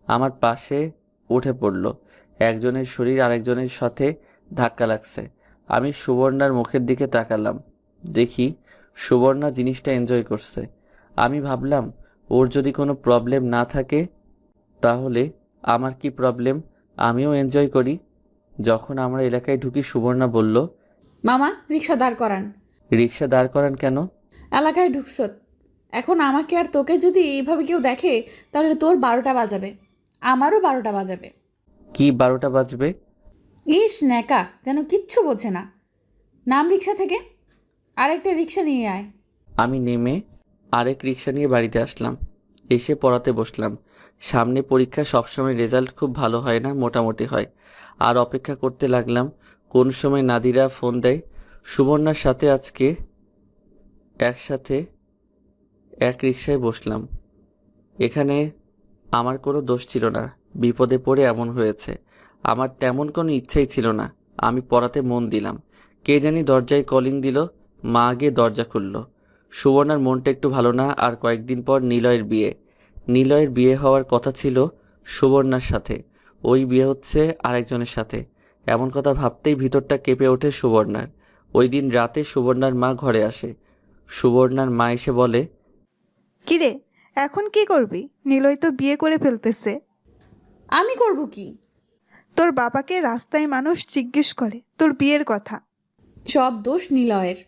Speaker 1: আমার পাশে উঠে পড়ল। একজনের শরীর আরেকজনের সাথে ধাক্কা লাগছে। আমি সুবর্ণার মুখের দিকে তাকালাম, দেখি সুবর্ণা জিনিসটা এনজয় করছে। আমি ভাবলাম ওর যদি কোনো প্রবলেম না থাকে তাহলে আমার কি প্রবলেম, আমিও এনজয় করি। যখন আমরা এলাকায় ঢুকি সুবর্ণা বলল,
Speaker 2: মামা, রিক্সা দাঁড় করান।
Speaker 1: রিক্সা দাঁড় করান কেন?
Speaker 2: এলাকায় ঢুকছত, এখন আমাকে আর তোকে যদি এইভাবে কেউ দেখে তাহলে তোর 12টা বাজাবে, আমারও 12টা বাজাবে।
Speaker 1: কি 12টা বাজবে?
Speaker 2: ইস ন্যাকা, যেন কিচ্ছু বোঝে না। নাম রিক্সা থেকে, আরেকটা রিক্সা নিয়ে আয়।
Speaker 1: আমি নেমে আরেক রিক্সা নিয়ে বাড়িতে আসলাম। এসে পড়াতে বসলাম। সামনে পরীক্ষা, সবসময় রেজাল্ট খুব ভালো হয় না, মোটামুটি হয়। আর অপেক্ষা করতে লাগলাম কোন সময় নাদিরা ফোন দেয়। সুবর্ণার সাথে আজকে একসাথে এক রিক্সায় বসলাম। এখানে আমার কোনো দোষ ছিল না, বিপদে পড়ে এমন হয়েছে। আমার তেমন কোনো ইচ্ছাই ছিল না। আমি পড়াতে মন দিলাম। কে জানি দরজায় কলিং দিল। মা গিয়ে দরজা খুলল। সুবর্ণার মনটা একটু ভালো না। আর কয়েকদিন পর নিলয়ের বিয়ে। নিলয়ের বিয়ে হওয়ার কথা ছিল সুবর্ণার সাথে, ওই বিয়ে হচ্ছে আরেকজনের সাথে। এমন কথা ভাবতেই ভিতরটা কেঁপে ওঠে সুবর্ণার। ওই দিন রাতে সুবর্ণার মা ঘরে আসে। সুবর্ণার মা এসে বলে,
Speaker 3: কিরে, এখন কি করবি? নিলয় তো বিয়ে করে ফেলতেছে।
Speaker 2: আমি করব কি?
Speaker 3: তোর বাবাকে রাস্তায় মানুষ জিজ্ঞেস করে তোর বিয়ের কথা।
Speaker 2: সব দোষ নিলয়ের।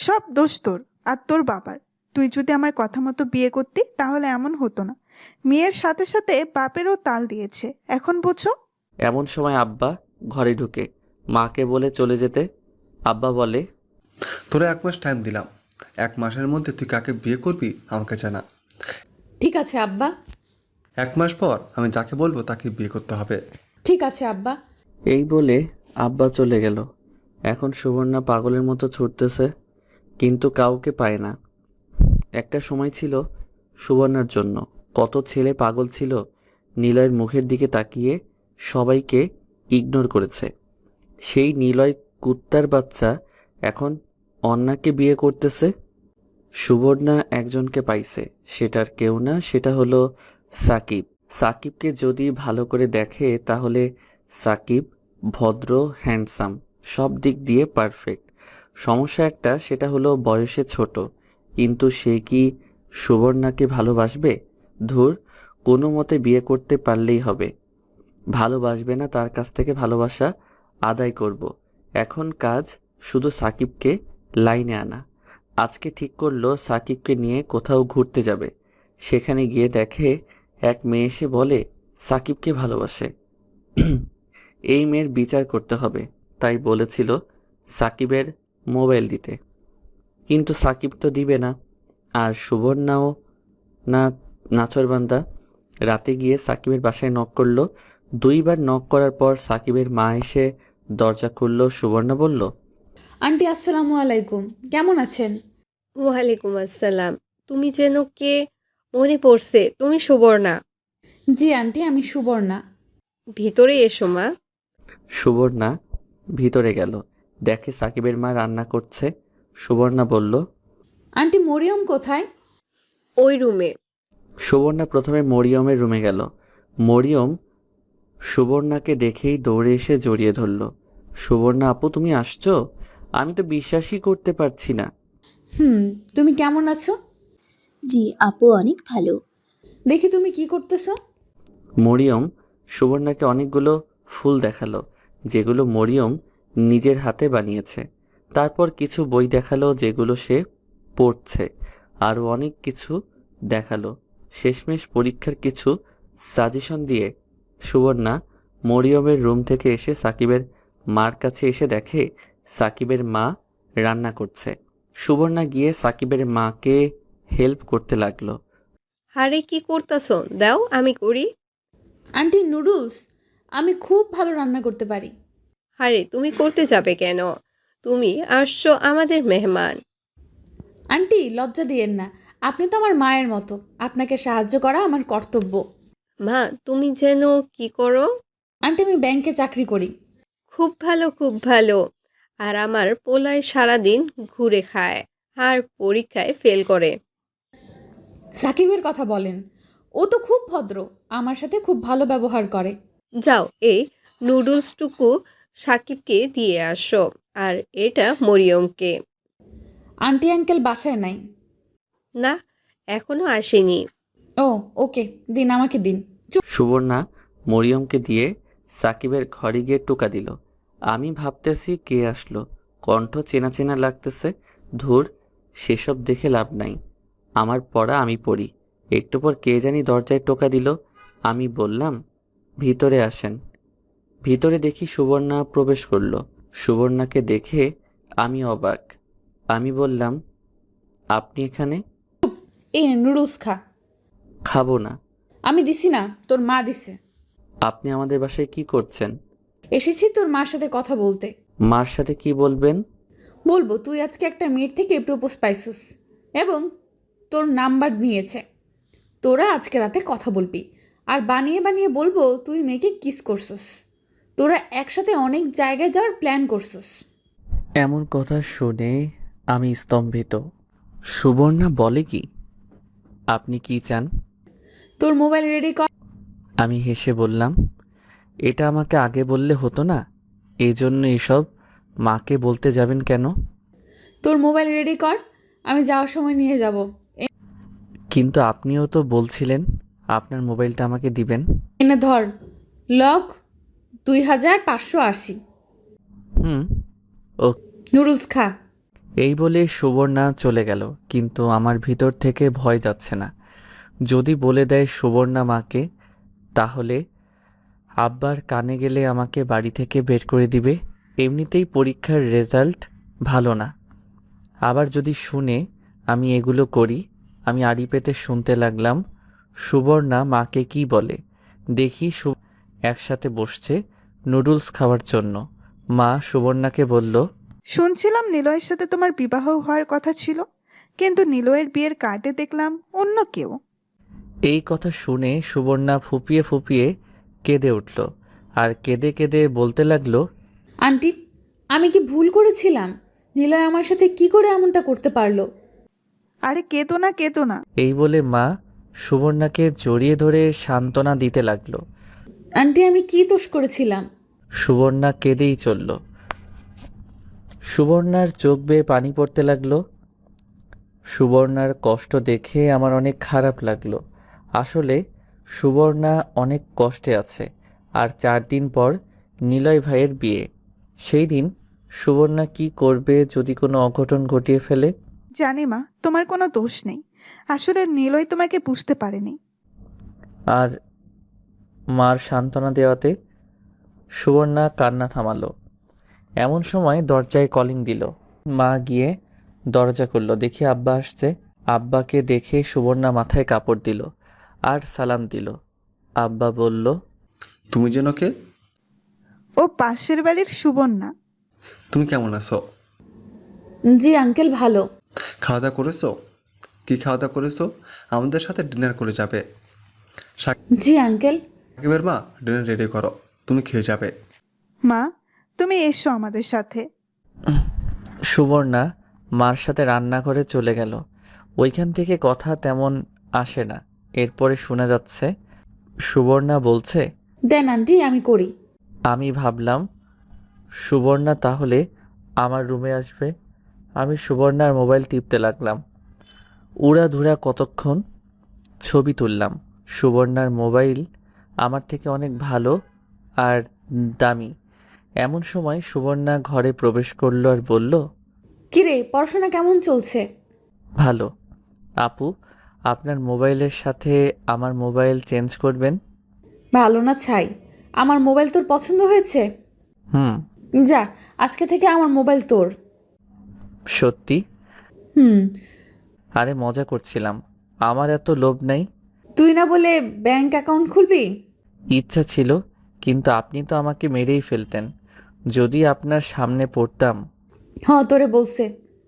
Speaker 3: সব দোষ তোর আর তোর বাবার। তুই যদি আমার কথা মতো বিয়ে করতি তাহলে এমন হতো না। মেয়ের সাথে সাথে বাপেরও তাল দিয়েছে, এখন বুঝো?
Speaker 1: এমন সময় আব্বা ঘরে ঢুকে মাকে বলে চলে যেতে। আব্বা বলে,
Speaker 5: তোরা 1 মাস টাইম দিলাম, 1 মাসের মধ্যে তুই কাকে বিয়ে করবি আমাকে জানা।
Speaker 2: ঠিক আছে আব্বা।
Speaker 5: 1 মাস পর আমি যাকে বলবো তাকে বিয়ে করতে হবে।
Speaker 2: ঠিক আছে আব্বা।
Speaker 1: এই বলে আব্বা চলে গেল। এখন সুবর্ণা পাগলের মতো ছুটতেছে, কিন্তু কাউকে পায় না। একটা সময় ছিল সুবর্ণার জন্য। কত ছেলে পাগল ছিল নিলয়ের মুখের দিকে তাকিয়ে সবাইকে ইগনোর করেছে। সেই নিলয় কুত্তার বাচ্চা এখন অন্যাকে বিয়ে করতেছে। সুবর্ণা একজনকে পাইছে, সেটার কেউ না, সেটা হলো সাকিব। সাকিবকে যদি ভালো করে দেখে তাহলে সাকিব ভদ্র, হ্যান্ডসাম, সব দিক দিয়ে পারফেক্ট। সমস্যা একটা, সেটা হলো বয়সে ছোট। কিন্তু সে কি সুবর্ণাকে ভালোবাসবে? ধুর, কোনো মতে বিয়ে করতে পারলেই হবে। ভালোবাসবে না, তার কাছ থেকে ভালোবাসা আদায় করব। এখন কাজ শুধু সাকিবকে লাইনে আনা। আজকে ঠিক করলো সাকিবকে নিয়ে কোথাও ঘুরতে যাবে। সেখানে গিয়ে দেখে এক মেয়ে এসে বলে সাকিবকে ভালোবাসে। এই মেয়ের বিচার করতে হবে, তাই বলেছিল সাকিবের মোবাইল দিতে। কিন্তু সাকিব তো দিবে না। আর সুবর্ণাও না, নাছোড়বান্দা। রাতে গিয়ে সাকিবের বাসায় নক করলো। 2বার নক করার পর সাকিবের মা এসে দরজা খুলল। সুবর্ণা বলল,
Speaker 2: আন্টি আসসালামু আলাইকুম, কেমন আছেন?
Speaker 8: ওয়ালাইকুম আসসালাম। তুমি যেন কে, মনে পড়ছে তুমি সুবর্ণা।
Speaker 2: জি আন্টি, আমি সুবর্ণা।
Speaker 8: ভিতরে এসো মা।
Speaker 1: সুবর্ণা ভিতরে গেল, দেখে সাকিবের মা রান্না করছে। সুবর্ণা বলল,
Speaker 2: আন্টি মরিয়ম কোথায়?
Speaker 8: ওই রুমে।
Speaker 1: সুবর্ণা প্রথমে মরিয়মের রুমে গেল। মরিয়ম সুবর্ণাকে দেখেই দৌড়ে এসে জড়িয়ে ধরল। সুবর্ণা আপু, তুমি আসছো? আমি তো বিশ্বাসই করতে পারছি না।
Speaker 2: তুমি কেমন আছো?
Speaker 4: জি আপু, অনেক ভালো।
Speaker 2: দেখি তুমি কি করতেছো।
Speaker 1: মরিয়ম সুবর্ণাকে অনেকগুলো ফুল দেখালো, যেগুলো মরিয়ম নিজের হাতে বানিয়েছে। তারপর কিছু বই দেখালো, যেগুলো সে পড়ছে। আরও অনেক কিছু দেখালো। শেষমেশ পরীক্ষার কিছু সাজেশন দিয়ে সুবর্ণা মরিয়মের রুম থেকে এসে সাকিবের মার কাছে এসে দেখে সাকিবের মা রান্না করছে। সুবর্ণা গিয়ে সাকিবের মাকে হেল্প করতে লাগলো।
Speaker 8: আরে কি করতেছো? দাও আমি করি।
Speaker 2: Aunty, noodles. আমি খুব ভালো রান্না করতে পারি।
Speaker 8: আরে তুমি করতে যাবে কেন? তুমি আসছো আমাদের মেহমান।
Speaker 2: আন্টি, লজ্জা দিয়েন না। আপনি তো আমার মায়ের মতো। আপনাকে সাহায্য করা আমার কর্তব্য।
Speaker 8: মা, তুমি যেন কি করো?
Speaker 2: আন্টি, আমি ব্যাংকে চাকরি করি।
Speaker 8: খুব ভালো, খুব ভালো। আর আমার পোলায় সারাদিন ঘুরে খায় আর পরীক্ষায় ফেল করে।
Speaker 2: সাকিবের কথা বলেন। ও তো খুব ভদ্র, আমার সাথে খুব ভালো ব্যবহার করে।
Speaker 8: যাও, এই নুডলসটুকু সাকিবকে দিয়ে আসো, আর এটা মরিয়মকে।
Speaker 2: আন্টি আঙ্কেল বাসায় নাই।
Speaker 8: না, এখনো আসেনি।
Speaker 2: ও, ওকে, দিন, আমাকে দিন।
Speaker 1: সুবর্ণা মরিয়মকে দিয়ে সাকিবের ঘরে গিয়ে টোকা দিল। আমি ভাবতেছি কে আসলো, কণ্ঠ চেনা চেনা লাগতেছে। ধুর, সেসব দেখে লাভ নাই, আমার পড়া আমি পড়ি। একটু পর কে জানি দরজায় টোকা দিল। আমি বললাম, ভিতরে আসেন। ভিতরে দেখি সুবর্ণা প্রবেশ করলো। সুবর্ণাকে দেখে আমি অবাক। আমি বললাম, আপনি এখানে?
Speaker 2: এই নে, নুডলস খা।
Speaker 1: খাবো না।
Speaker 2: আমি দিছি না, তোর মা দিছে।
Speaker 1: আপনি আমাদের বাসায় কি করছেন?
Speaker 2: এসেছি তোর মার সাথে কথা বলতে।
Speaker 1: মার সাথে কি বলবেন?
Speaker 2: বলবো তুই আজকে একটা মেয়ের থেকে প্রপোজ পাইছিস এবং তোর নাম্বার নিয়েছে। তোরা আজকে রাতে কথা বলবি, আর বানিয়ে বানিয়ে বলবো তুই মেয়েকে কিস করছিস। তোরা একসাথে অনেক জায়গায় যাওয়ার প্ল্যান করছিস।
Speaker 1: এমন কথা শুনে আমি স্তম্ভিত। সুবর্ণা বলে কি? আপনি কি চান?
Speaker 2: তোর মোবাইল রেডি কর।
Speaker 1: আমি হেসে বললাম, এটা আমাকে আগে বললে হতো না? এই জন্য এসব মাকে বলতে যাবেন কেন?
Speaker 2: তোর মোবাইল রেডি কর, আমি যাওয়ার সময় নিয়ে যাব।
Speaker 1: কিন্তু আপনিও তো বলছিলেন আপনার মোবাইলটা আমাকে দিবেন।
Speaker 2: এনে ধর, লক 2580।
Speaker 1: হুম, ও।
Speaker 2: নুডলস খা।
Speaker 1: এই বলে সুবর্ণা চলে গেল, কিন্তু আমার ভিতর থেকে ভয় যাচ্ছে না। যদি বলে দেয় সুবর্ণা মাকে, তাহলে আব্বার কানে গেলে আমাকে বাড়ি থেকে বের করে দিবে। এমনিতেই পরীক্ষার রেজাল্ট ভালো না, আবার যদি শুনে আমি এগুলো করি। আমি আড়ি পেতে শুনতে লাগলাম সুবর্ণা মাকে কি বলে। দেখি একসাথে বসছে নুডলস খাওয়ার জন্য। মা সুবর্ণাকে বলল,
Speaker 3: শুনছিলাম নিলয়ের সাথে তোমার বিবাহ হওয়ার কথা ছিল, কিন্তু নিলয়ের বিয়ের কার্ডে দেখলাম অন্য কেউ।
Speaker 1: এই কথা শুনে সুবর্ণা ফুপিয়ে ফুপিয়ে কেঁদে উঠল, আর কেঁদে কেঁদে বলতে লাগলো,
Speaker 2: আন্টি, আমি কি ভুল করেছিলাম? নিলয় আমার সাথে কি করে এমনটা করতে পারলো?
Speaker 3: আরে কেঁদো না, কেঁদো না।
Speaker 1: এই বলে মা সুবর্ণাকে জড়িয়ে ধরে সান্ত্বনা দিতে লাগলো।
Speaker 2: আন্টি, আমি কি দোষ করেছিলাম?
Speaker 1: সুবর্ণা কেঁদেই চলল। সুবর্ণার চোখ বেয়ে পানি পড়তে লাগলো। সুবর্ণার কষ্ট দেখে আমার অনেক খারাপ লাগলো। আসলে সুবর্ণা অনেক কষ্টে আছে। আর 4 দিন পর নিলয় ভাইয়ের বিয়ে। সেই দিন সুবর্ণা কি করবে যদি কোনো অঘটন ঘটিয়ে ফেলে?
Speaker 3: জানি মা, তোমার কোনো দোষ নেই। আসলে নিলয় তোমাকে বুঝতে পারেনি।
Speaker 1: আর মার সান্ত্বনা দেওয়াতে সুবর্ণা কান্না থামালো। এমন সময় দরজায় কলিং দিল। মা গিয়ে দরজা খুললো, দেখি আব্বা আসছে। আব্বাকে দেখে সুবর্ণা মাথায় কাপড় দিল আর সালাম দিল। আব্বা বলল,
Speaker 5: তুমি যেন কে?
Speaker 3: ও পাশের বাড়ির সুবর্ণা।
Speaker 5: তুমি কেমন আছো?
Speaker 2: জি আঙ্কেল, ভালো।
Speaker 5: খাওয়া দাওয়া করেছো? কি খাওয়া দাওয়া করেছো? আমাদের সাথে ডিনার করে যাবে।
Speaker 2: জি আঙ্কেল।
Speaker 5: সাকিবের মা ডিনার রেডি করো, তুমি খেয়ে যাবে।
Speaker 3: মা, তুমি এসো আমাদের সাথে।
Speaker 1: সুবর্ণা মার সাথে রান্না করে চলে গেল। ওইখান থেকে কথা তেমন আসে না। এরপরে শোনা যাচ্ছে সুবর্ণা বলছে,
Speaker 2: দেন আন্টি, আমি করি।
Speaker 1: আমি ভাবলাম সুবর্ণা তাহলে আমার রুমে আসবে। আমি সুবর্ণার মোবাইল টিপতে লাগলাম। উড়াধুরা কতক্ষণ ছবি তুললাম। সুবর্ণার মোবাইল আমার থেকে অনেক ভালো আর দামি। এমন সময় সুবর্ণা ঘরে প্রবেশ করলো আর বলল,
Speaker 2: কিরে, পড়াশোনা কেমন চলছে?
Speaker 1: ভালো। আপু, আপনার মোবাইলের সাথে আমার মোবাইল চেঞ্জ করবেন?
Speaker 2: ভালো না ছাই, আমার মোবাইল তোর পছন্দ হয়েছে?
Speaker 1: হুম।
Speaker 2: যা, আজকে থেকে আমার মোবাইল তোর।
Speaker 1: সত্যি?
Speaker 2: হুম।
Speaker 1: আরে মজা করছিলাম, আমার এত লোভ নাই।
Speaker 2: তুই না বলে ব্যাংক অ্যাকাউন্ট খুলবি?
Speaker 1: ইচ্ছা ছিল, কিন্তু আপনি তো আমাকে মেরেই ফেলতেন যদি আপনার সামনে পড়তাম।
Speaker 2: হ্যাঁ, তোরে বলছে।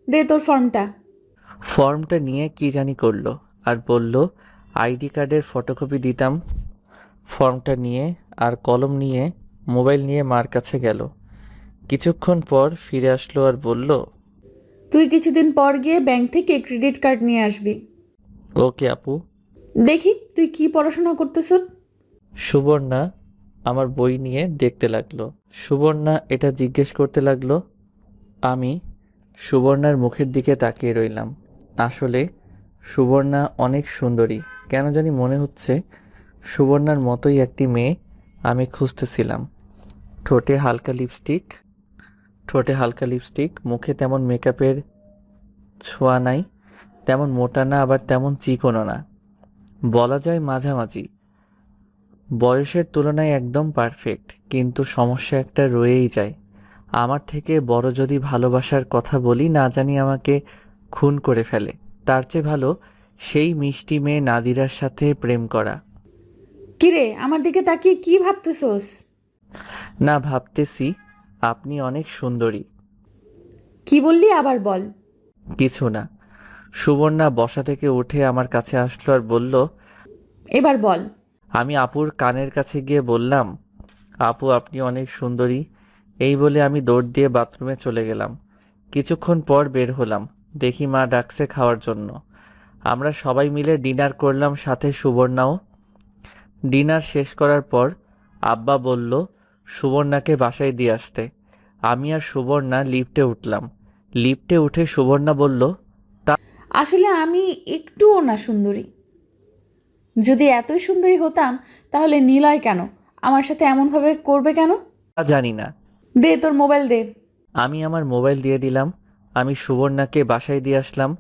Speaker 2: দে তোর ফর্মটা।
Speaker 1: ফর্মটা নিয়ে কি জানি করলো আর বলল আইডি কার্ডের ফটোকপি দিতাম। ফর্মটা নিয়ে আর কলম নিয়ে মোবাইল নিয়ে মার কাছে গেল। কিছুক্ষণ পর ফিরে আসলো আর বলল,
Speaker 2: তুই কিছুদিন পর গিয়ে ব্যাংক থেকে ক্রেডিট কার্ড নিয়ে আসবি।
Speaker 1: ওকে আপু।
Speaker 2: দেখি তুই কি পড়াশোনা করতেছ।
Speaker 1: সুবর্ণা আমার বই নিয়ে দেখতে লাগলো। সুবর্ণা এটা জিজ্ঞেস করতে লাগলো। আমি সুবর্ণার মুখের দিকে তাকিয়ে রইলাম। আসলে সুবর্ণা অনেক সুন্দরী। কেন জানি মনে হচ্ছে সুবর্ণার মতোই একটি মেয়ে আমি খুঁজতেছিলাম। ঠোঁটে হালকা লিপস্টিক, মুখে তেমন মেকআপের ছোঁয়া নাই, তেমন মোটা না আবার তেমন চিকনও না, বলা যায় মাঝামাঝি। বয়সের তুলনায় একদম পারফেক্ট, কিন্তু সমস্যা একটা রয়েই যায়। আমার থেকে বড় যদি ভালোবাসার কথা বলি, না জানি আমাকে খুন করে ফেলে। তার চেয়ে ভালো সেই মিষ্টি মেয়ে নাদিরার সাথে প্রেম করা।
Speaker 2: কিরে, আমার দিকে তাকিয়ে কি ভাবতেছস?
Speaker 1: না, ভাবতেছি আপনি অনেক সুন্দরী।
Speaker 2: কি বললি আবার বল।
Speaker 1: কিছু না। সুবর্ণা বসা থেকে উঠে আমার কাছে আসলো আর বলল,
Speaker 2: এবার বল।
Speaker 1: আমি আপুর কানের কাছে গিয়ে বললাম, আপু আপনি অনেক সুন্দরী। এই বলে আমি দৌড় দিয়ে বাথরুমে চলে গেলাম। কিছুক্ষণ পর বের হলাম, দেখি মা ডাকছে খাওয়ার জন্য। আমরা সবাই মিলে ডিনার করলাম, সাথে সুবর্ণাও। ডিনার শেষ করার পর আব্বা বলল সুবর্ণাকে বাসায় দিয়ে আসতে। আমি আর সুবর্ণা লিফটে উঠলাম। লিফটে উঠে সুবর্ণা বলল,
Speaker 2: আসলে আমি একটুও না সুন্দরী। যদি এতই সুন্দরী হতাম তাহলে নিলয় কেন আমার সাথে এমনভাবে করবে কেন?
Speaker 1: তা জানি না।
Speaker 2: দে তোর মোবাইল দে।
Speaker 1: আমি আমার মোবাইল দিয়ে দিলাম। আমি সুবর্ণাকে বাসায় দিয়ে আসলাম।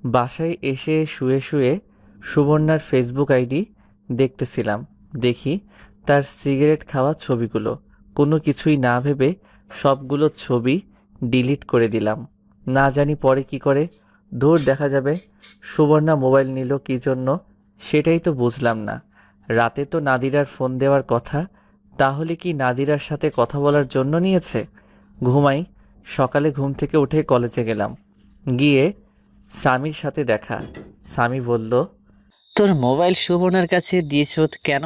Speaker 1: বাসায় এসে শুয়ে শুয়ে সুবর্ণার ফেসবুক আইডি দেখতেছিলাম। দেখি তার সিগারেট খাওয়া ছবিগুলো। কোনো কিছুই না ভেবে সবগুলো ছবি ডিলিট করে দিলাম। না জানি পরে কি করে। দূর দেখা যাবে। সুবর্ণা মোবাইল নিল কী জন্য সেটাই তো বুঝলাম না। রাতে তো নাদিরার ফোন দেওয়ার কথা, তাহলে কি নাদিরার সাথে কথা বলার জন্য নিয়েছে? ঘুমাই। সকালে ঘুম থেকে উঠে কলেজে গেলাম। গিয়ে স্বামীর সাথে দেখা। স্বামী বলল,
Speaker 7: তোর মোবাইল সুবর্ণার কাছে দিয়েছ কেন?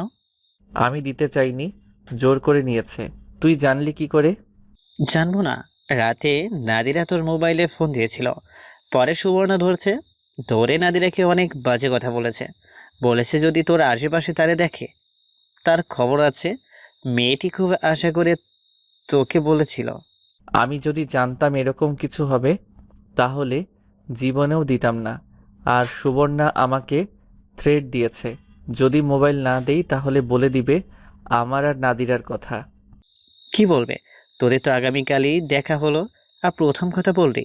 Speaker 1: আমি দিতে চাইনি, জোর করে নিয়েছে। তুই জানলি কি করে?
Speaker 7: জানবো না। রাতে নাদিরা তোর মোবাইলে ফোন দিয়েছিল, পরে সুবর্ণা ধরে নাদিরাকে অনেক বাজে কথা বলেছে যদি তোর আশেপাশে তারে দেখে। তার খবর আছে, মেয়েটি খুব আশা করে তোকে বলেছিল।
Speaker 1: আমি যদি জানতাম এরকম কিছু হবে তাহলে জীবনেও দিতাম না। আর সুবর্ণা আমাকে থ্রেট দিয়েছে, যদি মোবাইল না দেই তাহলে বলে দিবে আমার আর নাদিরার কথা।
Speaker 7: কি বলবে? তোদের তো আগামীকালই দেখা হলো, আর প্রথম কথা বললি।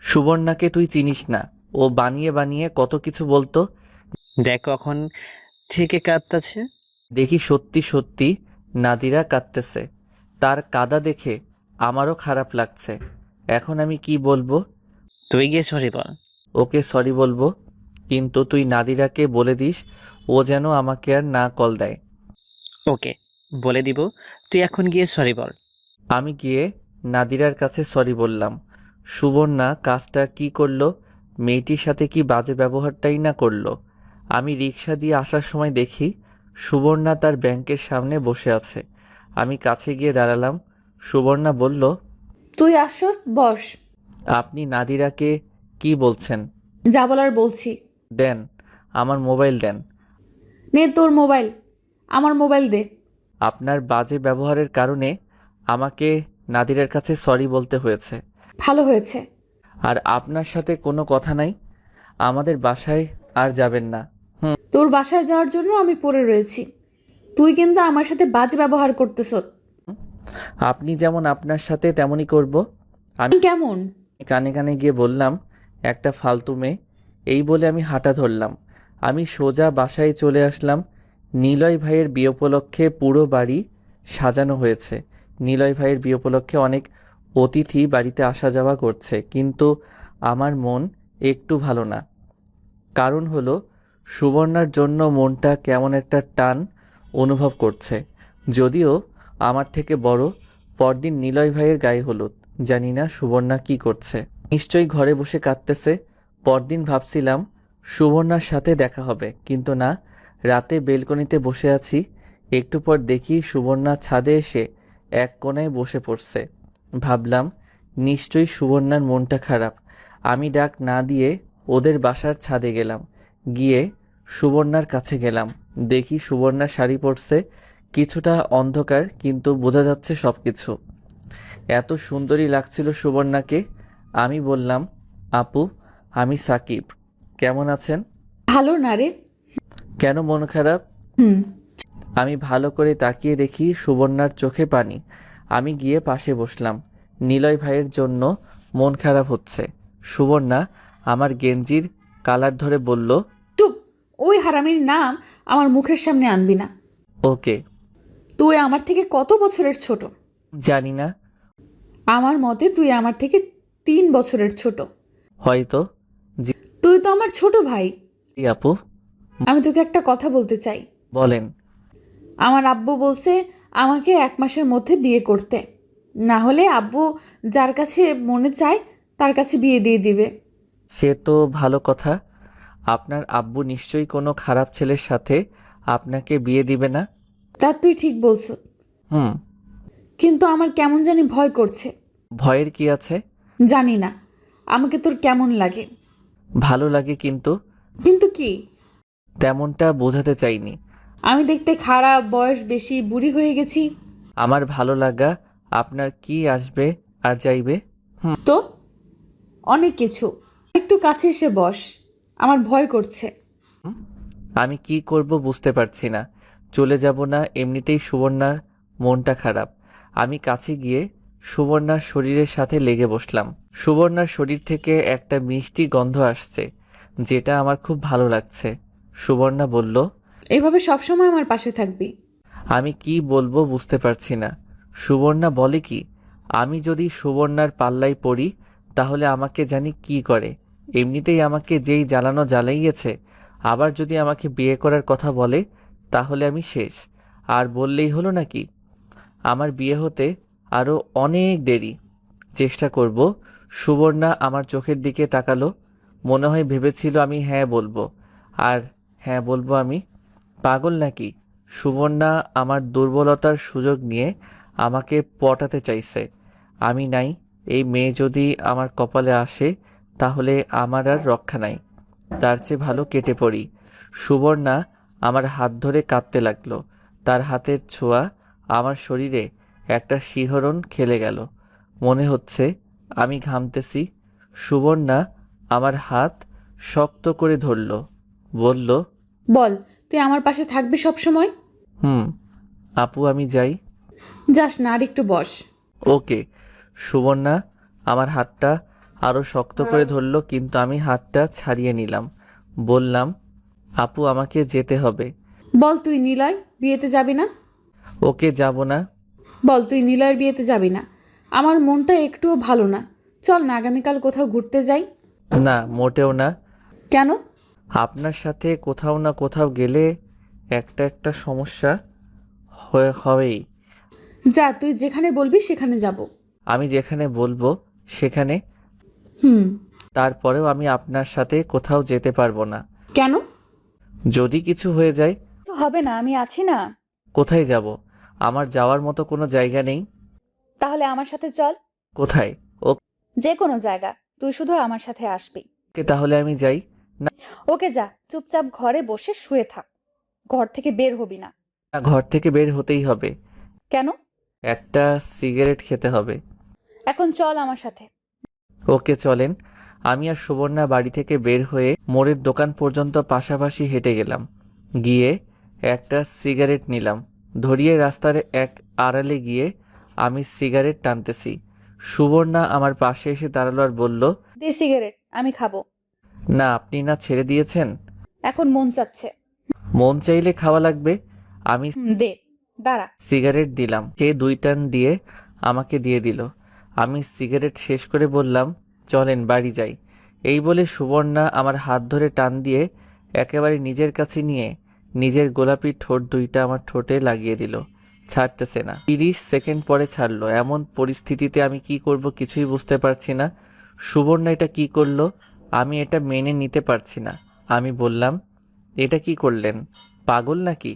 Speaker 1: সুবর্ণাকে তুই চিনিস না, ও বানিয়ে বানিয়ে কত কিছু বলতো।
Speaker 7: দেখ কখন থেকে কাঁদতাছে।
Speaker 1: দেখি সত্যি সত্যি নাদিরা কাঁদতেছে। তার কাদা দেখে আমারও খারাপ লাগছে। এখন আমি কি বলবো?
Speaker 7: তুই গিয়ে সরি বল।
Speaker 1: ওকে সরি বলবো, কিন্তু তুই নাদিরাকে বলে দিস ও যেন আমাকে আর না কল দেয়।
Speaker 7: ওকে, বলে দিব। তুই এখন গিয়ে সরি বল।
Speaker 1: আমি গিয়ে নাদিরার কাছে সরি বললাম। সুবর্ণা কাজটা কি করলো? মেয়েটির সাথে কি বাজে ব্যবহারটাই না করলো। আমি রিক্সা দিয়ে আসার সময় দেখি সুবর্ণা তার ব্যাংকের সামনে বসে আছে। আমি কাছে গিয়ে দাঁড়ালাম। সুবর্ণা বলল,
Speaker 2: তুই আসছস, বস।
Speaker 1: আপনি নাদিরাকে কি বলছেন?
Speaker 2: যা বলার বলছি।
Speaker 1: দেন, আমার মোবাইল দেন।
Speaker 2: নে তোর মোবাইল, আমার মোবাইল দে।
Speaker 1: আপনার বাজে ব্যবহারের কারণে আমাকে নাদিরের কাছে সরি বলতে হয়েছে।
Speaker 2: ভালো হয়েছে।
Speaker 1: আর আপনার সাথে কোনো কথা নাই, আমাদের বাসায় আর যাবেন না।
Speaker 2: তোর বাসায় যাওয়ার জন্য আমি পড়ে রয়েছি, তুই কিন্তু আমার সাথে বাজে ব্যবহার করতেছ।
Speaker 1: আপনি যেমন আপনার সাথে তেমনই করব। আমি
Speaker 2: কেমন?
Speaker 1: কানে কানে গিয়ে বললাম, একটা ফালতু মেয়ে। এই বলে আমি হাঁটা ধরলাম। আমি সোজা বাসায় চলে আসলাম। নিলয় ভাইয়ের বিয়ে উপলক্ষে পুরো বাড়ি সাজানো হয়েছে। নিলয় ভাইয়ের বিয়ে উপলক্ষে অনেক অতিথি বাড়িতে আসা যাওয়া করছে, কিন্তু আমার মন একটু ভালো না। কারণ হলো, সুবর্ণার জন্য মনটা কেমন একটা টান অনুভব করছে। যদিও আমার থেকে বড়। পরদিন নিলয় ভাইয়ের গায়ে হলুদ। জানি না সুবর্ণা কি করছে, নিশ্চয়ই ঘরে বসে কাঁদতেছে। পরদিন ভাবছিলাম সুবর্ণার সাথে দেখা হবে, কিন্তু না। রাতে বেলকনিতে বসে আছি, একটু পর দেখি সুবর্ণা ছাদে এসে এক কোণায় বসে পড়ছে। ভাবলাম নিশ্চয়ই সুবর্ণার মনটা খারাপ। আমি ডাক না দিয়ে ওদের বাসার ছাদে গেলাম। গিয়ে সুবর্ণার কাছে গেলাম। দেখি সুবর্ণা শাড়ি পরছে। কিছুটা অন্ধকার, কিন্তু বোঝা যাচ্ছে সব কিছু। এত সুন্দরী লাগছিল সুবর্ণাকে। আমি বললাম, আপু, আমি সাকিব, কেমন আছেন?
Speaker 2: ভালো না রে।
Speaker 1: কেন মন খারাপ?
Speaker 2: হুম।
Speaker 1: আমি ভালো করে তাকিয়ে দেখি সুবর্ণার চোখে পানি। আমি গিয়ে পাশে বসলাম। নিলয় ভাইয়ের জন্য মন খারাপ হচ্ছে। সুবর্ণা আমার গেঞ্জির কালার ধরে বলল,
Speaker 2: চুপ। ওই হারামির নাম আমার মুখের সামনে আনবি না।
Speaker 1: ওকে।
Speaker 2: তুই আমার থেকে কত বছরের ছোট?
Speaker 1: জানি না,
Speaker 2: আমার মতে তুই আমার থেকে 3 বছরের ছোট।
Speaker 1: হয়তো।
Speaker 2: তুই তো আমার ছোট ভাই।
Speaker 1: জি আপু,
Speaker 2: আমি তোকে একটা কথা বলতে চাই।
Speaker 1: বলেন।
Speaker 2: আমার আব্বু বলছে আমাকে 1 মাসের মধ্যে বিয়ে করতে, না হলে আব্বু যার কাছে মনে চায় তার কাছে বিয়ে দিয়ে দিবে।
Speaker 1: সে তো ভালো কথা। আপনার আব্বু নিশ্চয়ই কোনো খারাপ ছেলের সাথে আপনাকে বিয়ে দিবে না।
Speaker 2: তা তুই ঠিক বলছ,
Speaker 1: হুম।
Speaker 2: কিন্তু আমার কেমন জানি ভয় করছে।
Speaker 1: ভয়ের কি আছে?
Speaker 2: জানি না আমাকে তোর কেমন লাগে।
Speaker 1: ভালো লাগে, কিন্তু
Speaker 2: কিন্তু কি?
Speaker 1: তেমনটা বোঝাতে চাইনি।
Speaker 2: আমি দেখতে খারাপ, বয়স বেশি, বুড়ি হয়ে গেছি?
Speaker 1: আমার ভালো লাগা আপনার কি আসবে আর যাইবে?
Speaker 2: তো অনেক কিছু। একটু কাছে এসে বস, আমার ভয় করছে।
Speaker 1: আমি কি করব বুঝতে পারছি না। চলে যাব না, এমনিতেই সুবর্ণার মনটা খারাপ। আমি কাছে গিয়ে সুবর্ণার শরীরের সাথে লেগে বসলাম। সুবর্ণার শরীর থেকে একটা মিষ্টি গন্ধ আসছে, যেটা আমার খুব ভালো লাগছে। সুবর্ণা বলল,
Speaker 2: এভাবে সবসময় আমার পাশে থাকবি।
Speaker 1: আমি কি বলবো বুঝতে পারছি না। সুবর্ণা বলে কি, আমি যদি সুবর্ণার পাল্লায় পড়ি তাহলে আমাকে জানি কি করে। এমনিতেই আমাকে যেই জ্বালানো জ্বালাইয়েছে, আবার যদি আমাকে বিয়ে করার কথা বলে তাহলে আমি শেষ। আর বললেই হলো নাকি, আমার বিয়ে হতে আরও অনেক দেরি। চেষ্টা করব। সুবর্ণা আমার চোখের দিকে তাকালো। মনে হয় ভেবেছিল আমি হ্যাঁ বলবো, আর হ্যাঁ বলবো আমি। পাগল নাকি? সুবর্ণা আমার দুর্বলতার সুযোগ নিয়ে আমাকে পটাতে চাইছে। আমি নাই, এই মেয়ে যদি আমার কপালে আসে তাহলে আমার আর রক্ষা নাই। তার চেয়ে ভালো কেটে পড়ি। সুবর্ণা আমার হাত ধরে কাঁদতে লাগলো। তার হাতের ছোঁয়া আমার শরীরে একটা শিহরণ খেলে গেল। মনে হচ্ছে আমি ঘামতেছি। সুবর্ণা আমার হাত শক্ত করে ধরল, বলল,
Speaker 2: বল, তুই আমার পাশে থাকবি সব সময়?
Speaker 1: হুম। আপু, আমি যাই?
Speaker 2: যাস না, আর একটু বস।
Speaker 1: ওকে। সুবর্ণা আমার হাতটা আরো শক্ত করে ধরলো, কিন্তু আমি হাতটা ছাড়িয়ে নিলাম। বললাম, আপু, আমাকে যেতে হবে।
Speaker 2: বল, তুই নিলয় বিয়েতে যাবি না?
Speaker 1: ওকে, যাব না।
Speaker 2: বল, তুই নিলয়ের বিয়েতে যাবি না? আমার মনটা একটুও ভালো না। চল না, আগামীকাল কোথাও ঘুরতে যাই।
Speaker 1: না, মোটেও না।
Speaker 2: কেন?
Speaker 1: আপনার সাথে কোথাও না কোথাও গেলে একটা সমস্যা হবেই।
Speaker 2: যা, তুই যেখানে বলবি সেখানে যাব।
Speaker 1: আমি যেখানে বলবো সেখানে?
Speaker 2: হুম।
Speaker 1: তারপরেও আমি আপনার সাথে কোথাও যেতে পারবো না।
Speaker 2: কেন?
Speaker 1: যদি কিছু হয়ে যায়?
Speaker 2: তো হবে না, আমি আছি না।
Speaker 1: কোথায় যাব? আমার যাওয়ার মতো কোনো জায়গা নেই।
Speaker 2: তাহলে আমার সাথে চল।
Speaker 1: কোথায়?
Speaker 2: যে কোনো জায়গা, তুই শুধু আমার সাথে আসবি।
Speaker 1: ওকে, তাহলে আমি যাই।
Speaker 2: ওকে, যা, চুপচাপ ঘরে বসে শুয়ে থাক, ঘর থেকে বের হবি না।
Speaker 1: ঘর থেকে বের হতেই হবে।
Speaker 2: কেন?
Speaker 1: একটা সিগারেট খেতে হবে।
Speaker 2: এখন চল আমার সাথে।
Speaker 1: ওকে চলেন। আমি আর সুবর্ণা বাড়ি থেকে বের হয়ে মোড়ের দোকান পর্যন্ত পাশাপাশি হেঁটে গেলাম। গিয়ে একটা সিগারেট নিলাম। ধরিয়ে রাস্তার এক আড়ালে গিয়ে আমি সিগারেট টানতেছি। সুবর্ণা আমার পাশে এসে দাঁড়ালো আর বলল,
Speaker 2: দে সিগারেট, আমি খাবো।
Speaker 1: না, আপনি না ছেড়ে দিয়েছেন।
Speaker 2: এখন মন চাচ্ছে।
Speaker 1: মন চাইলে খাওয়া লাগবে। আমি
Speaker 2: দে, দাঁড়া।
Speaker 1: সিগারেট দিলাম। সে 2 টান দিয়ে আমাকে দিয়ে দিল। আমি সিগারেট শেষ করে বললাম, চলেন বাড়ি যাই। এই বলে সুবর্ণা আমার হাত ধরে টান দিয়ে একেবারে নিজের কাছে নিয়ে নিজের গোলাপি ঠোঁট 2টা আমার ঠোঁটে লাগিয়ে দিল। ছাড়তেছে না। 30 সেকেন্ড পরে ছাড়লো। এমন পরিস্থিতিতে আমি কি করব কিছুই বুঝতে পারছি না। সুবর্ণা এটা কি করলো? আমি এটা মেনে নিতে পারছি না। আমি বললাম, এটা কি করলেন? পাগল নাকি?